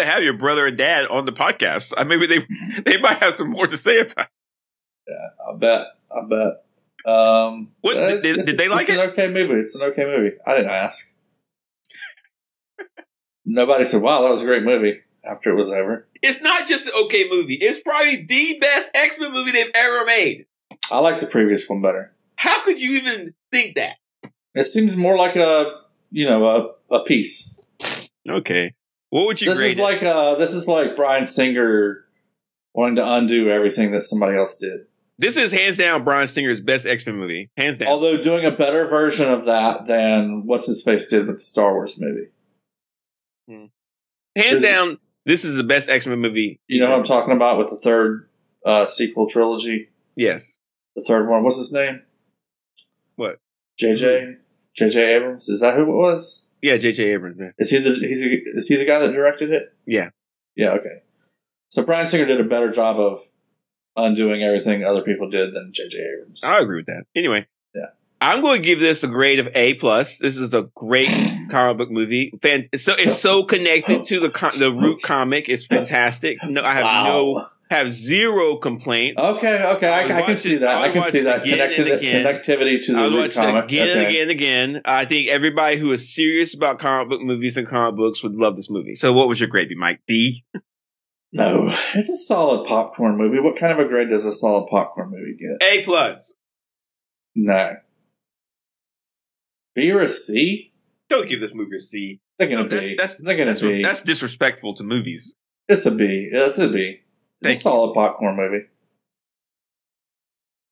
Speaker 1: have your brother and dad on the podcast. Maybe they might have some more to say about it.
Speaker 2: Yeah, I bet.
Speaker 1: Did they like it?
Speaker 2: It's an okay movie. I didn't ask. Nobody said, "Wow, that was a great movie." After it was over,
Speaker 1: it's not just an okay movie. It's probably the best X-Men movie they've ever made.
Speaker 2: I like the previous one better.
Speaker 1: How could you even think that?
Speaker 2: It seems more like a piece.
Speaker 1: Okay, what would you grade it?
Speaker 2: This is like Bryan Singer wanting to undo everything that somebody else did.
Speaker 1: This is hands down Bryan Singer's best X-Men movie. Hands down.
Speaker 2: Although doing a better version of that than What's-His-Face did with the Star Wars movie.
Speaker 1: Hands down, this is the best X-Men movie.
Speaker 2: You know what I'm talking about with the third sequel trilogy?
Speaker 1: Yes.
Speaker 2: The third one. What's his name?
Speaker 1: What?
Speaker 2: J.J. Abrams? Is that who it was?
Speaker 1: Yeah, J.J. Abrams. Yeah.
Speaker 2: Is he the guy that directed it?
Speaker 1: Yeah.
Speaker 2: Yeah, okay. So Bryan Singer did a better job of undoing everything other people did than J.J. Abrams.
Speaker 1: I agree with that. Anyway,
Speaker 2: yeah,
Speaker 1: I'm going to give this a grade of A+. This is a great comic book movie. It's so connected to the root comic. It's fantastic. No, I have zero complaints.
Speaker 2: Okay, I can see that. I can see that connectivity to the root comic.
Speaker 1: Again and again. I think everybody who is serious about comic book movies and comic books would love this movie. So, what was your grade, Mike? B?
Speaker 2: No, it's a solid popcorn movie. What kind of a grade does a solid popcorn movie get?
Speaker 1: A+.
Speaker 2: No. B or a C?
Speaker 1: Don't give this movie a C.
Speaker 2: That's
Speaker 1: disrespectful to movies.
Speaker 2: It's a B. It's a B. It's a solid popcorn movie.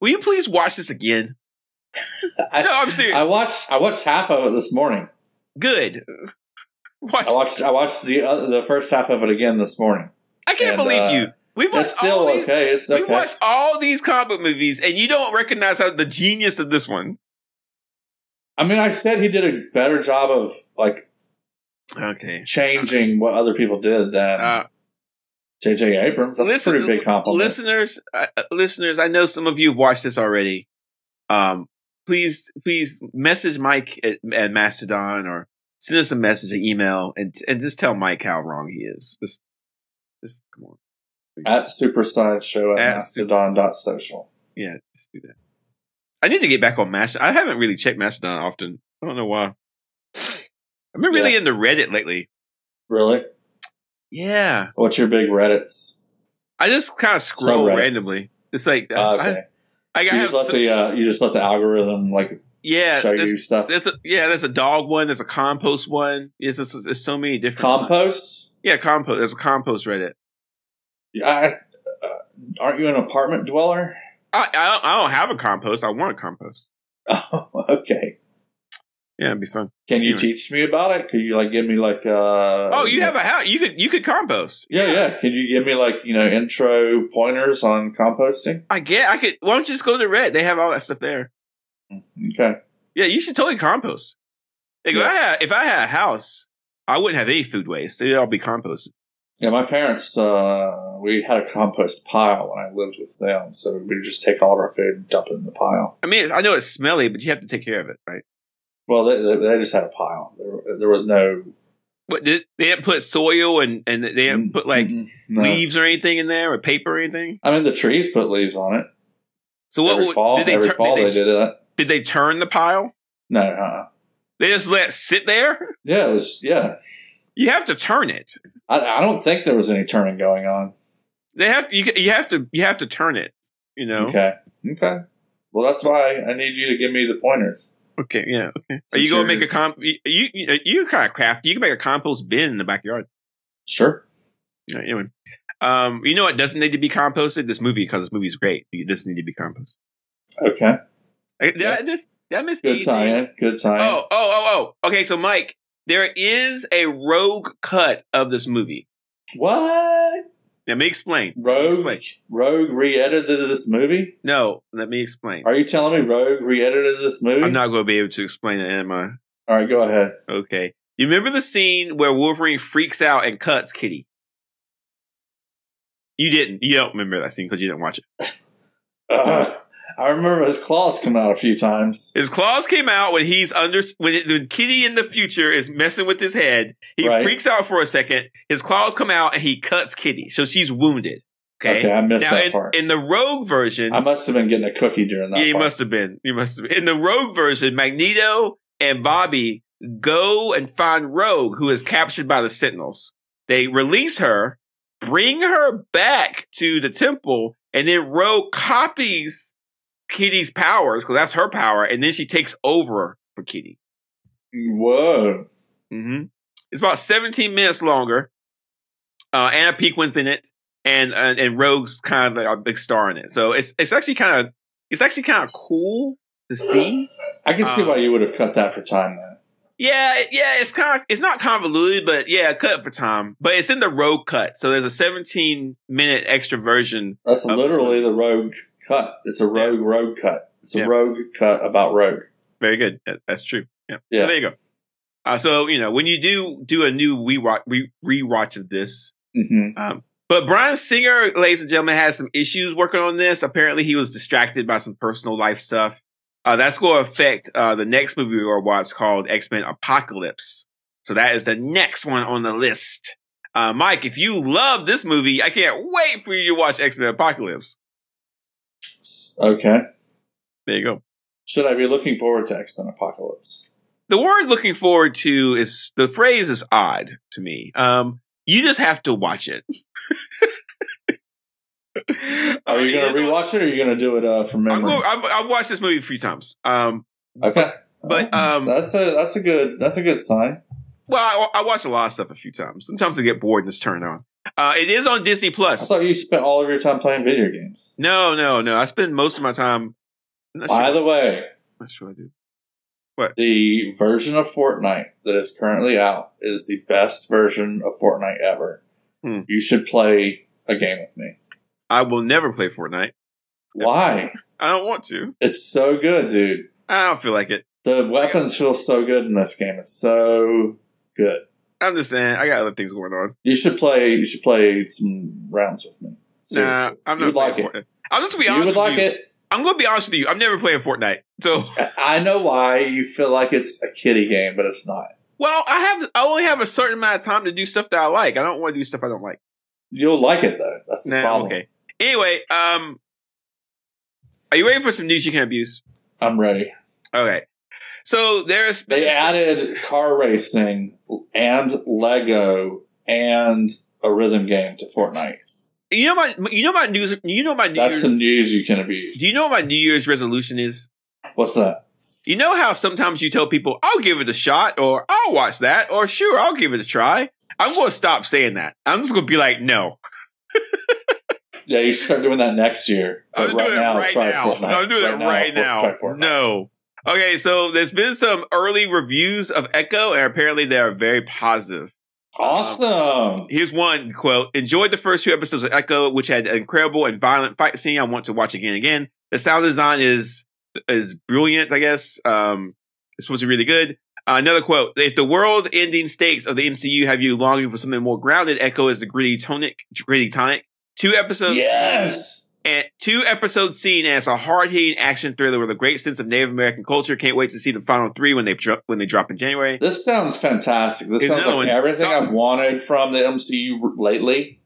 Speaker 1: Will you please watch this again? No, I'm serious.
Speaker 2: I watched half of it this morning.
Speaker 1: Good.
Speaker 2: I watched the first half of it again this morning.
Speaker 1: I can't believe you. We've watched
Speaker 2: We've
Speaker 1: watched all these comic book movies, and you don't recognize the genius of this one.
Speaker 2: I mean, I said he did a better job of changing what other people did than J.J. Abrams. That's a pretty big compliment.
Speaker 1: Listeners, I know some of you have watched this already. Please message Mike at Mastodon or send us a message, an email, and just tell Mike how wrong he is. Just come on.
Speaker 2: At Super Sideshow at Mastodon.social.
Speaker 1: Yeah, just do that. I need to get back on Mastodon. I haven't really checked Mastodon often. I don't know why. I've been really into Reddit lately.
Speaker 2: Really?
Speaker 1: Yeah.
Speaker 2: What's your big Reddits?
Speaker 1: I just kind of scroll randomly. It's like
Speaker 2: okay. You just let the algorithm show you stuff.
Speaker 1: There's a dog one. There's a compost one. There's so many different
Speaker 2: compost.
Speaker 1: Yeah, compost. There's a compost Reddit.
Speaker 2: Aren't you an apartment dweller?
Speaker 1: I don't have a compost. I want a compost.
Speaker 2: Oh, okay.
Speaker 1: Yeah, it'd be fun.
Speaker 2: Can you teach me about it? Could you give me
Speaker 1: you have a house. You could compost.
Speaker 2: Yeah. Could you give me intro pointers on composting?
Speaker 1: I could. Why don't you just go to Reddit? They have all that stuff there.
Speaker 2: Okay.
Speaker 1: Yeah, you should totally compost. If I had a house, I wouldn't have any food waste. They'd all be composted.
Speaker 2: Yeah, my parents, we had a compost pile when I lived with them, so we would just take all of our food and dump it in the pile.
Speaker 1: I mean, I know it's smelly, but you have to take care of it, right?
Speaker 2: Well, they just had a pile. There was no...
Speaker 1: But they didn't put soil and they didn't put leaves or anything in there or paper or anything?
Speaker 2: I mean, the trees put leaves on it.
Speaker 1: So
Speaker 2: every fall they did that.
Speaker 1: Did they turn the pile?
Speaker 2: No,
Speaker 1: They just let it sit there?
Speaker 2: Yeah, it was, yeah.
Speaker 1: You have to turn it.
Speaker 2: I don't think there was any turning going on.
Speaker 1: You have to turn it. You know.
Speaker 2: Okay. Well, that's why I need you to give me the pointers.
Speaker 1: Okay. Yeah. Okay. Are you going to make a You kind of crafty. You can make a compost bin in the backyard.
Speaker 2: Sure.
Speaker 1: Anyway, you know what doesn't need to be composted? This movie, because this movie's great. It doesn't need to be composted.
Speaker 2: Okay.
Speaker 1: That missed
Speaker 2: good tie-in. Good tie-in.
Speaker 1: Oh. Okay, so Mike. There is a rogue cut of this movie.
Speaker 2: What?
Speaker 1: Let me explain.
Speaker 2: Rogue re-edited this movie?
Speaker 1: No, let me explain.
Speaker 2: Are you telling me Rogue re-edited this movie?
Speaker 1: I'm not going to be able to explain it, am I?
Speaker 2: All right, go ahead.
Speaker 1: Okay. You remember the scene where Wolverine freaks out and cuts Kitty? You didn't. You don't remember that scene because you didn't watch it.
Speaker 2: I remember his claws come out a few times.
Speaker 1: His claws came out when when Kitty in the future is messing with his head. He freaks out for a second. His claws come out and he cuts Kitty, so she's wounded. Okay,
Speaker 2: I missed that part.
Speaker 1: In the Rogue version,
Speaker 2: I must have been getting a cookie during that.
Speaker 1: Yeah, you must have been. In the Rogue version, Magneto and Bobby go and find Rogue, who is captured by the Sentinels. They release her, bring her back to the temple, and then Rogue copies Kitty's powers, because that's her power, and then she takes over for Kitty.
Speaker 2: Whoa.
Speaker 1: Mm-hmm. It's about 17 minutes longer. Anna Paquin's in it, and Rogue's kind of like a big star in it. So it's actually kind of cool to see.
Speaker 2: I can see why you would have cut that for time, man.
Speaker 1: Yeah, it's not convoluted, but yeah, cut for time. But it's in the Rogue cut, so there's a 17-minute extra version.
Speaker 2: That's literally the Rogue cut. It's a Rogue cut. It's a Rogue cut about Rogue.
Speaker 1: Very good. That's true. Yeah. So there you go. So when you do a new rewatch of this, but Bryan Singer, ladies and gentlemen, has some issues working on this. Apparently, he was distracted by some personal life stuff. That's going to affect the next movie we'll watch called X-Men Apocalypse. So that is the next one on the list. Mike, if you love this movie, I can't wait for you to watch X-Men Apocalypse.
Speaker 2: Okay.
Speaker 1: There you go.
Speaker 2: Should I be looking forward to X-Men Apocalypse?
Speaker 1: The word looking forward to the phrase is odd to me. You just have to watch it.
Speaker 2: Are you going to rewatch it, or are you going to do it from memory?
Speaker 1: I've watched this movie a few times.
Speaker 2: Okay, but that's a good sign.
Speaker 1: Well, I watch a lot of stuff a few times. Sometimes I get bored and just turn it on. It is on Disney Plus.
Speaker 2: I thought you spent all of your time playing video games.
Speaker 1: No. I spend most of my time.
Speaker 2: By the way,
Speaker 1: I'm not sure I do. What?
Speaker 2: The version of Fortnite that is currently out is the best version of Fortnite ever. You should play a game with me.
Speaker 1: I will never play Fortnite.
Speaker 2: Why?
Speaker 1: I don't want to.
Speaker 2: It's so good, dude.
Speaker 1: I don't feel like it.
Speaker 2: The weapons feel so good in this game. It's so good.
Speaker 1: I'm just saying, I got other things going on.
Speaker 2: You should play some rounds with me. Seriously.
Speaker 1: Nah, I'm not playing Fortnite. I'm just going to be honest with you. I'm going to be honest with you. I'm never playing Fortnite. So
Speaker 2: I know why you feel like it's a kiddie game, but it's not.
Speaker 1: Well, I only have a certain amount of time to do stuff that I like. I don't want to do stuff I don't like.
Speaker 2: You'll like it though. That's the problem.
Speaker 1: Okay. Anyway, are you ready for some news you can abuse?
Speaker 2: I'm ready.
Speaker 1: Okay. So
Speaker 2: they added car racing and Lego and a rhythm game to Fortnite.
Speaker 1: You know my news.
Speaker 2: That's some news you can abuse.
Speaker 1: Do you know what my New Year's resolution is?
Speaker 2: What's that?
Speaker 1: You know how sometimes you tell people, I'll give it a shot, or I'll watch that, or sure, I'll give it a try. I'm going to stop saying that. I'm just going to be like, no.
Speaker 2: Yeah, you should start doing that next year. But
Speaker 1: I'm doing it right now. I'm doing it right now. No. Okay, so there's been some early reviews of Echo, and apparently they are very positive.
Speaker 2: Awesome.
Speaker 1: Here's one quote. Enjoyed the first 2 episodes of Echo, which had an incredible and violent fight scene. I want to watch again and again. The sound design is brilliant, I guess. It's supposed to be really good. Another quote. If the world-ending stakes of the MCU have you longing for something more grounded, Echo is the gritty tonic. 2 episodes.
Speaker 2: Yes.
Speaker 1: And 2 episodes seen as a hard-hitting action thriller with a great sense of Native American culture. Can't wait to see the final 3 when they drop in January.
Speaker 2: This sounds fantastic. This sounds like everything I've wanted from the MCU lately.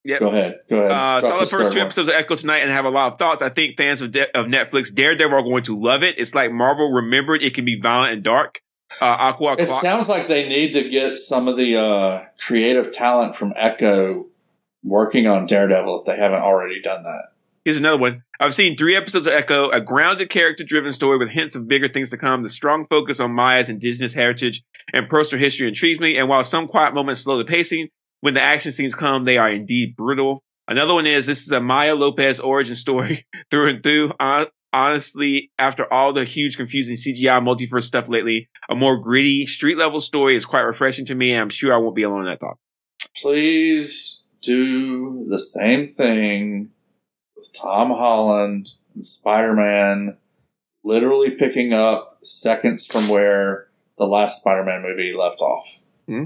Speaker 1: Yep.
Speaker 2: Go ahead.
Speaker 1: Saw the first 2 episodes of Echo tonight and have a lot of thoughts. I think fans of Netflix Daredevil are going to love it. It's like Marvel remembered it can be violent and dark.
Speaker 2: It sounds like they need to get some of the creative talent from Echo working on Daredevil if they haven't already done that.
Speaker 1: Here's another one. I've seen 3 episodes of Echo, a grounded character-driven story with hints of bigger things to come. The strong focus on Maya's indigenous heritage and personal history intrigues me. And while some quiet moments slow the pacing, when the action scenes come, they are indeed brutal. Another one is, this is a Maya Lopez origin story through and through. Honestly, after all the huge, confusing CGI multiverse stuff lately, a more gritty, street-level story is quite refreshing to me, and I'm sure I won't be alone in that thought.
Speaker 2: Please do the same thing with Tom Holland and Spider-Man literally picking up seconds from where the last Spider-Man movie left off.
Speaker 1: Mm-hmm.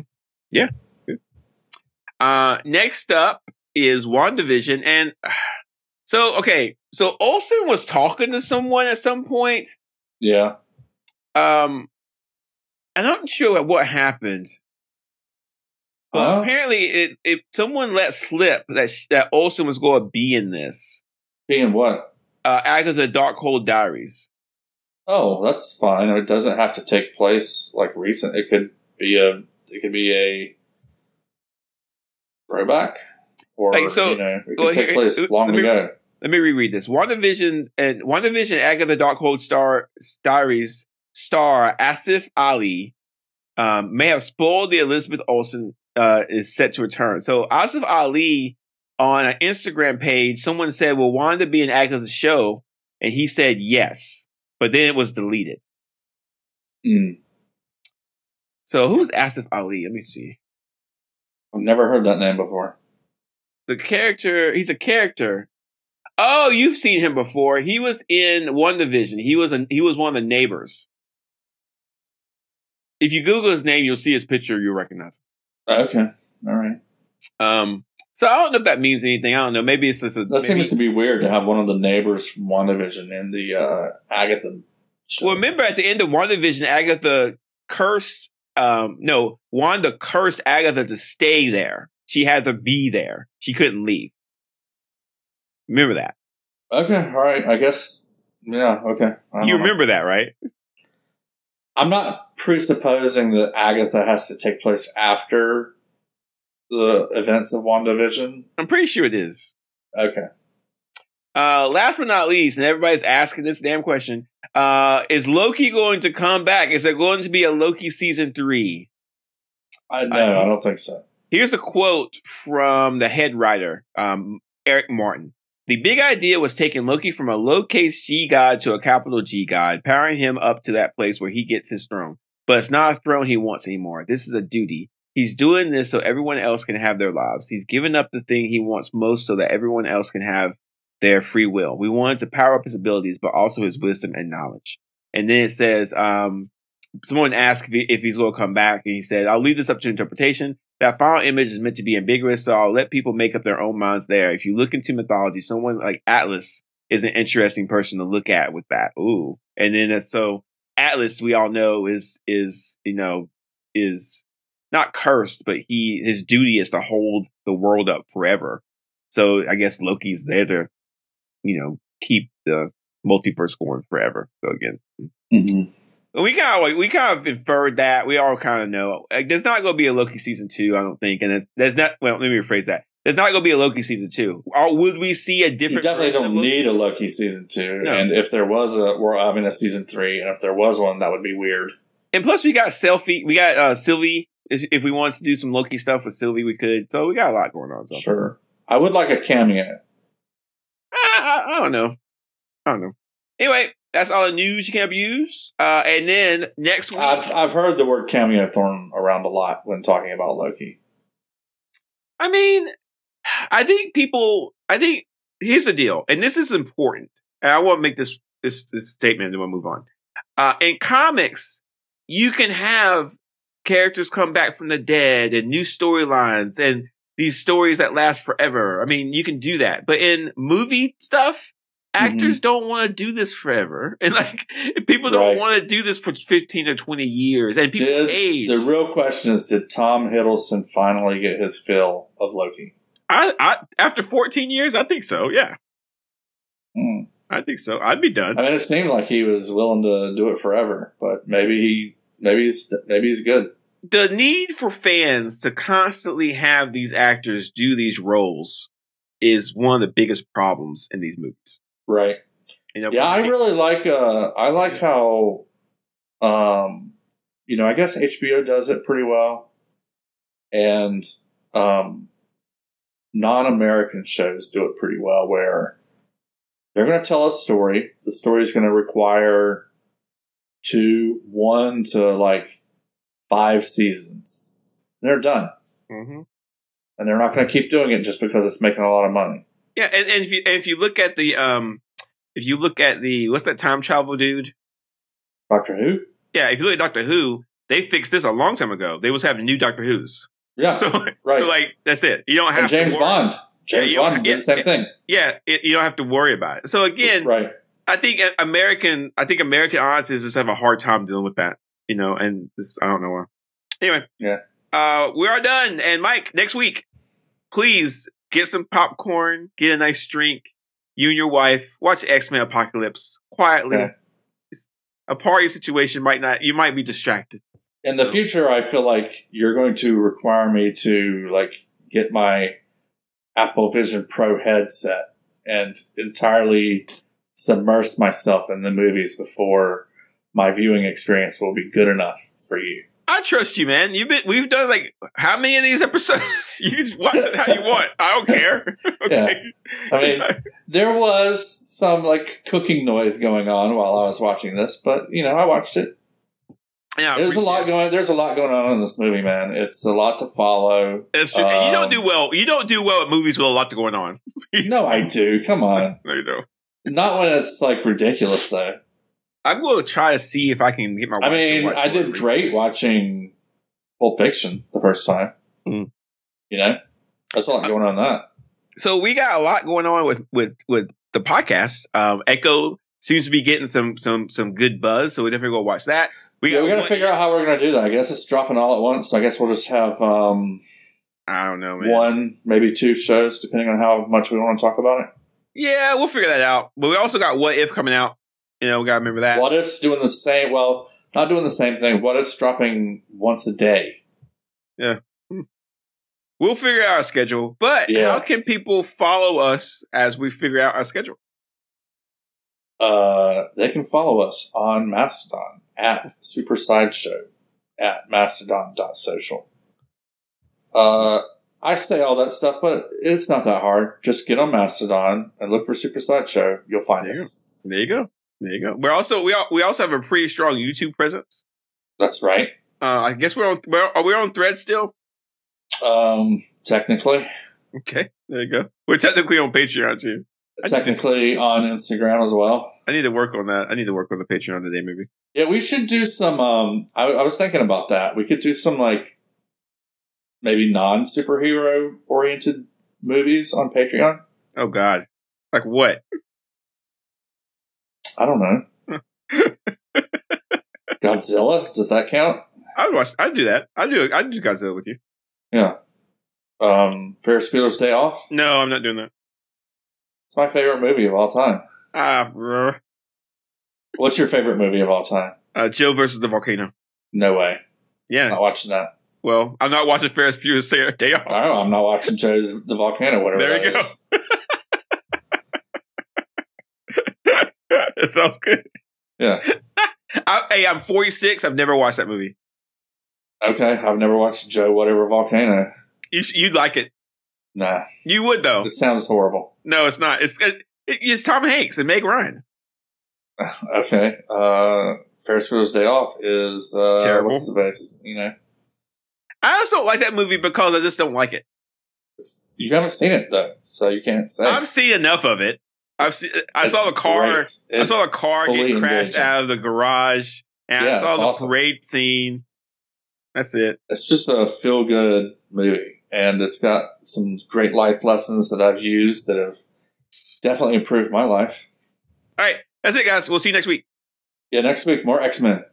Speaker 1: Yeah. Next up, is WandaVision. And so Olsen was talking to someone at some point.
Speaker 2: Yeah.
Speaker 1: I'm not sure what happened. Well, apparently if someone let slip that Olsen was going to be in this.
Speaker 2: Be in what?
Speaker 1: Agatha Darkhold Diaries.
Speaker 2: Oh, that's fine. It doesn't have to take place like recent. It could be a throwback, or it could take place long ago.
Speaker 1: Let me reread this. WandaVision Agatha Darkhold Diaries star Asif Ali may have spoiled the Elizabeth Olsen is set to return. So Asif Ali on an Instagram page, someone said, "Will Wanda be in Agatha's show?" And he said yes, but then it was deleted. So who's Asif Ali? Let me see.
Speaker 2: I've never heard that name before.
Speaker 1: He's a character. Oh, you've seen him before. He was in WandaVision. He was one of the neighbors. If you Google his name, you'll see his picture. You'll recognize him.
Speaker 2: Okay. All right.
Speaker 1: So I don't know if that means anything. I don't know. Maybe it's just
Speaker 2: seems to be weird to have one of the neighbors from WandaVision in the Agatha show.
Speaker 1: Well, remember at the end of WandaVision, Wanda cursed Agatha to stay there. She had to be there. She couldn't leave. Remember that?
Speaker 2: Okay. All right. I guess. Yeah. Okay.
Speaker 1: You remember that, right?
Speaker 2: I'm not presupposing that Agatha has to take place after the events of WandaVision.
Speaker 1: I'm pretty sure it is.
Speaker 2: Okay.
Speaker 1: Last but not least, and everybody's asking this damn question, is Loki going to come back? Is there going to be a Loki season 3?
Speaker 2: I don't think so.
Speaker 1: Here's a quote from the head writer, Eric Martin. The big idea was taking Loki from a lowercase G god to a capital G god, powering him up to that place where he gets his throne. But it's not a throne he wants anymore. This is a duty. He's doing this so everyone else can have their lives. He's given up the thing he wants most so that everyone else can have their free will. We wanted to power up his abilities, but also his wisdom and knowledge. And then it says, someone asked if he's going to come back, and he said, I'll leave this up to interpretation. That final image is meant to be ambiguous, so I'll let people make up their own minds there. If you look into mythology, someone like Atlas is an interesting person to look at with that. Ooh. And then so Atlas, we all know, is not cursed, but his duty is to hold the world up forever. So I guess Loki's there to, keep the multiverse going forever. So again.
Speaker 2: Mm-hmm.
Speaker 1: We kind of inferred that. We all kind of know. There's not going to be a Loki season 2, I don't think. And there's not. Well, let me rephrase that. There's not going to be a Loki season 2. Or would we see a different?
Speaker 2: You definitely don't need a Loki season 2. No. And if there was we're having a season 3. And if there was one, that would be weird.
Speaker 1: And plus, we got Sylvie. If we wanted to do some Loki stuff with Sylvie, we could. So we got a lot going on. So.
Speaker 2: Sure. I would like a cameo.
Speaker 1: I don't know. Anyway. That's all the news you can abuse. And then next week,
Speaker 2: I've heard the word cameo thrown around a lot when talking about Loki.
Speaker 1: I mean, I think here's the deal, and this is important. And I want to make this statement, and then we'll move on. In comics, you can have characters come back from the dead and new storylines and these stories that last forever. I mean, you can do that, but in movie stuff. Actors don't want to do this forever. And people don't want to do this for 15 or 20 years. And people age.
Speaker 2: The real question is, did Tom Hiddleston finally get his fill of Loki?
Speaker 1: After 14 years, I think so, yeah. I think so. I'd be done.
Speaker 2: I mean, it seemed like he was willing to do it forever, but maybe he's good.
Speaker 1: The need for fans to constantly have these actors do these roles is one of the biggest problems in these movies.
Speaker 2: Right. I really like. I like how, I guess HBO does it pretty well, and non-American shows do it pretty well. Where they're going to tell a story. The story is going to require 1 to 5 seasons. They're done, and they're not going to keep doing it just because it's making a lot of money.
Speaker 1: Yeah, and if you look at the what's that time travel dude?
Speaker 2: Doctor Who?
Speaker 1: Yeah, if you look at Doctor Who, they fixed this a long time ago. They was having new Doctor Who's.
Speaker 2: Yeah,
Speaker 1: so,
Speaker 2: right.
Speaker 1: So that's it. You don't have
Speaker 2: James Bond. James Wan did the same thing.
Speaker 1: Yeah, you don't have to worry about it. So again,
Speaker 2: right.
Speaker 1: I think American audiences just have a hard time dealing with that, and I don't know why. Anyway,
Speaker 2: yeah,
Speaker 1: we are done. And Mike, next week, please get some popcorn, get a nice drink. You and your wife watch X-Men Apocalypse quietly.
Speaker 2: Okay.
Speaker 1: A party situation you might be distracted.
Speaker 2: In the future, I feel like you're going to require me to get my Apple Vision Pro headset and entirely submerge myself in the movies before my viewing experience will be good enough for you.
Speaker 1: I trust you, man. We've done how many of these episodes? You can watch it how you want. I don't care. Okay.
Speaker 2: Yeah. I mean, there was some cooking noise going on while I was watching this, but I watched it. Yeah, there's a lot going on in this movie, man. It's a lot to follow.
Speaker 1: It's true. And you don't do well. You don't do well at movies with a lot going on.
Speaker 2: No, I do. Come on.
Speaker 1: No, you don't.
Speaker 2: Not when it's ridiculous, though.
Speaker 1: I'm going to try to see if I can get my wife to watch
Speaker 2: I did great watching Pulp Fiction the first time.
Speaker 1: Mm.
Speaker 2: There's a lot going on in that.
Speaker 1: So we got a lot going on with the podcast. Echo seems to be getting some good buzz, so we definitely go watch that. We got to figure
Speaker 2: out how we're going to do that. I guess it's dropping all at once, so I guess we'll just have
Speaker 1: I don't know, man.
Speaker 2: 1, maybe 2 shows, depending on how much we want to talk about it.
Speaker 1: Yeah, we'll figure that out. But we also got What If coming out. We got to remember that.
Speaker 2: What If's doing the same, not doing the same thing. What If's dropping once a day.
Speaker 1: Yeah. We'll figure out our schedule. But how can people follow us as we figure out our schedule?
Speaker 2: They can follow us on Mastodon at Super Sideshow at mastodon.social. I say all that stuff, but it's not that hard. Just get on Mastodon and look for Super Sideshow. You'll find us.
Speaker 1: There you go. We also have a pretty strong YouTube presence.
Speaker 2: That's right.
Speaker 1: I guess are we on Threads still?
Speaker 2: Technically.
Speaker 1: Okay, there you go. We're technically on Patreon too.
Speaker 2: Technically on Instagram as well.
Speaker 1: I need to work on that. I need to work on the Patreon today, maybe.
Speaker 2: Yeah, we should do some. I was thinking about that. We could do some maybe non-superhero oriented movies on Patreon.
Speaker 1: Oh God, like what?
Speaker 2: I don't know. Godzilla? Does that count?
Speaker 1: I'd do that. I'd do Godzilla with you.
Speaker 2: Yeah. Ferris Bueller's Day Off?
Speaker 1: No, I'm not doing that.
Speaker 2: It's my favorite movie of all time. What's your favorite movie of all time?
Speaker 1: Joe versus the Volcano.
Speaker 2: No way.
Speaker 1: Yeah.
Speaker 2: I'm not watching that.
Speaker 1: Well, I'm not watching Ferris Bueller's Day Off.
Speaker 2: Oh, I'm not watching Joe's the Volcano, whatever
Speaker 1: there you go. It sounds good.
Speaker 2: Yeah.
Speaker 1: I'm 46. I've never watched that movie.
Speaker 2: Okay. I've never watched Joe whatever Volcano.
Speaker 1: You'd like it.
Speaker 2: Nah.
Speaker 1: You would, though.
Speaker 2: It sounds horrible.
Speaker 1: No, it's not. It's Tom Hanks and Meg Ryan.
Speaker 2: Okay. Ferris Bueller's Day Off is
Speaker 1: terrible.
Speaker 2: What's the base?
Speaker 1: I just don't like that movie because I just don't like it.
Speaker 2: You haven't seen it though, so you can't say.
Speaker 1: I've seen enough of it. I saw the car. I saw the car get crashed out of the garage, and I saw the parade scene. That's it.
Speaker 2: It's just a feel-good movie, and it's got some great life lessons that I've used that have definitely improved my life.
Speaker 1: All right, that's it, guys. We'll see you next week.
Speaker 2: Yeah, next week more X-Men.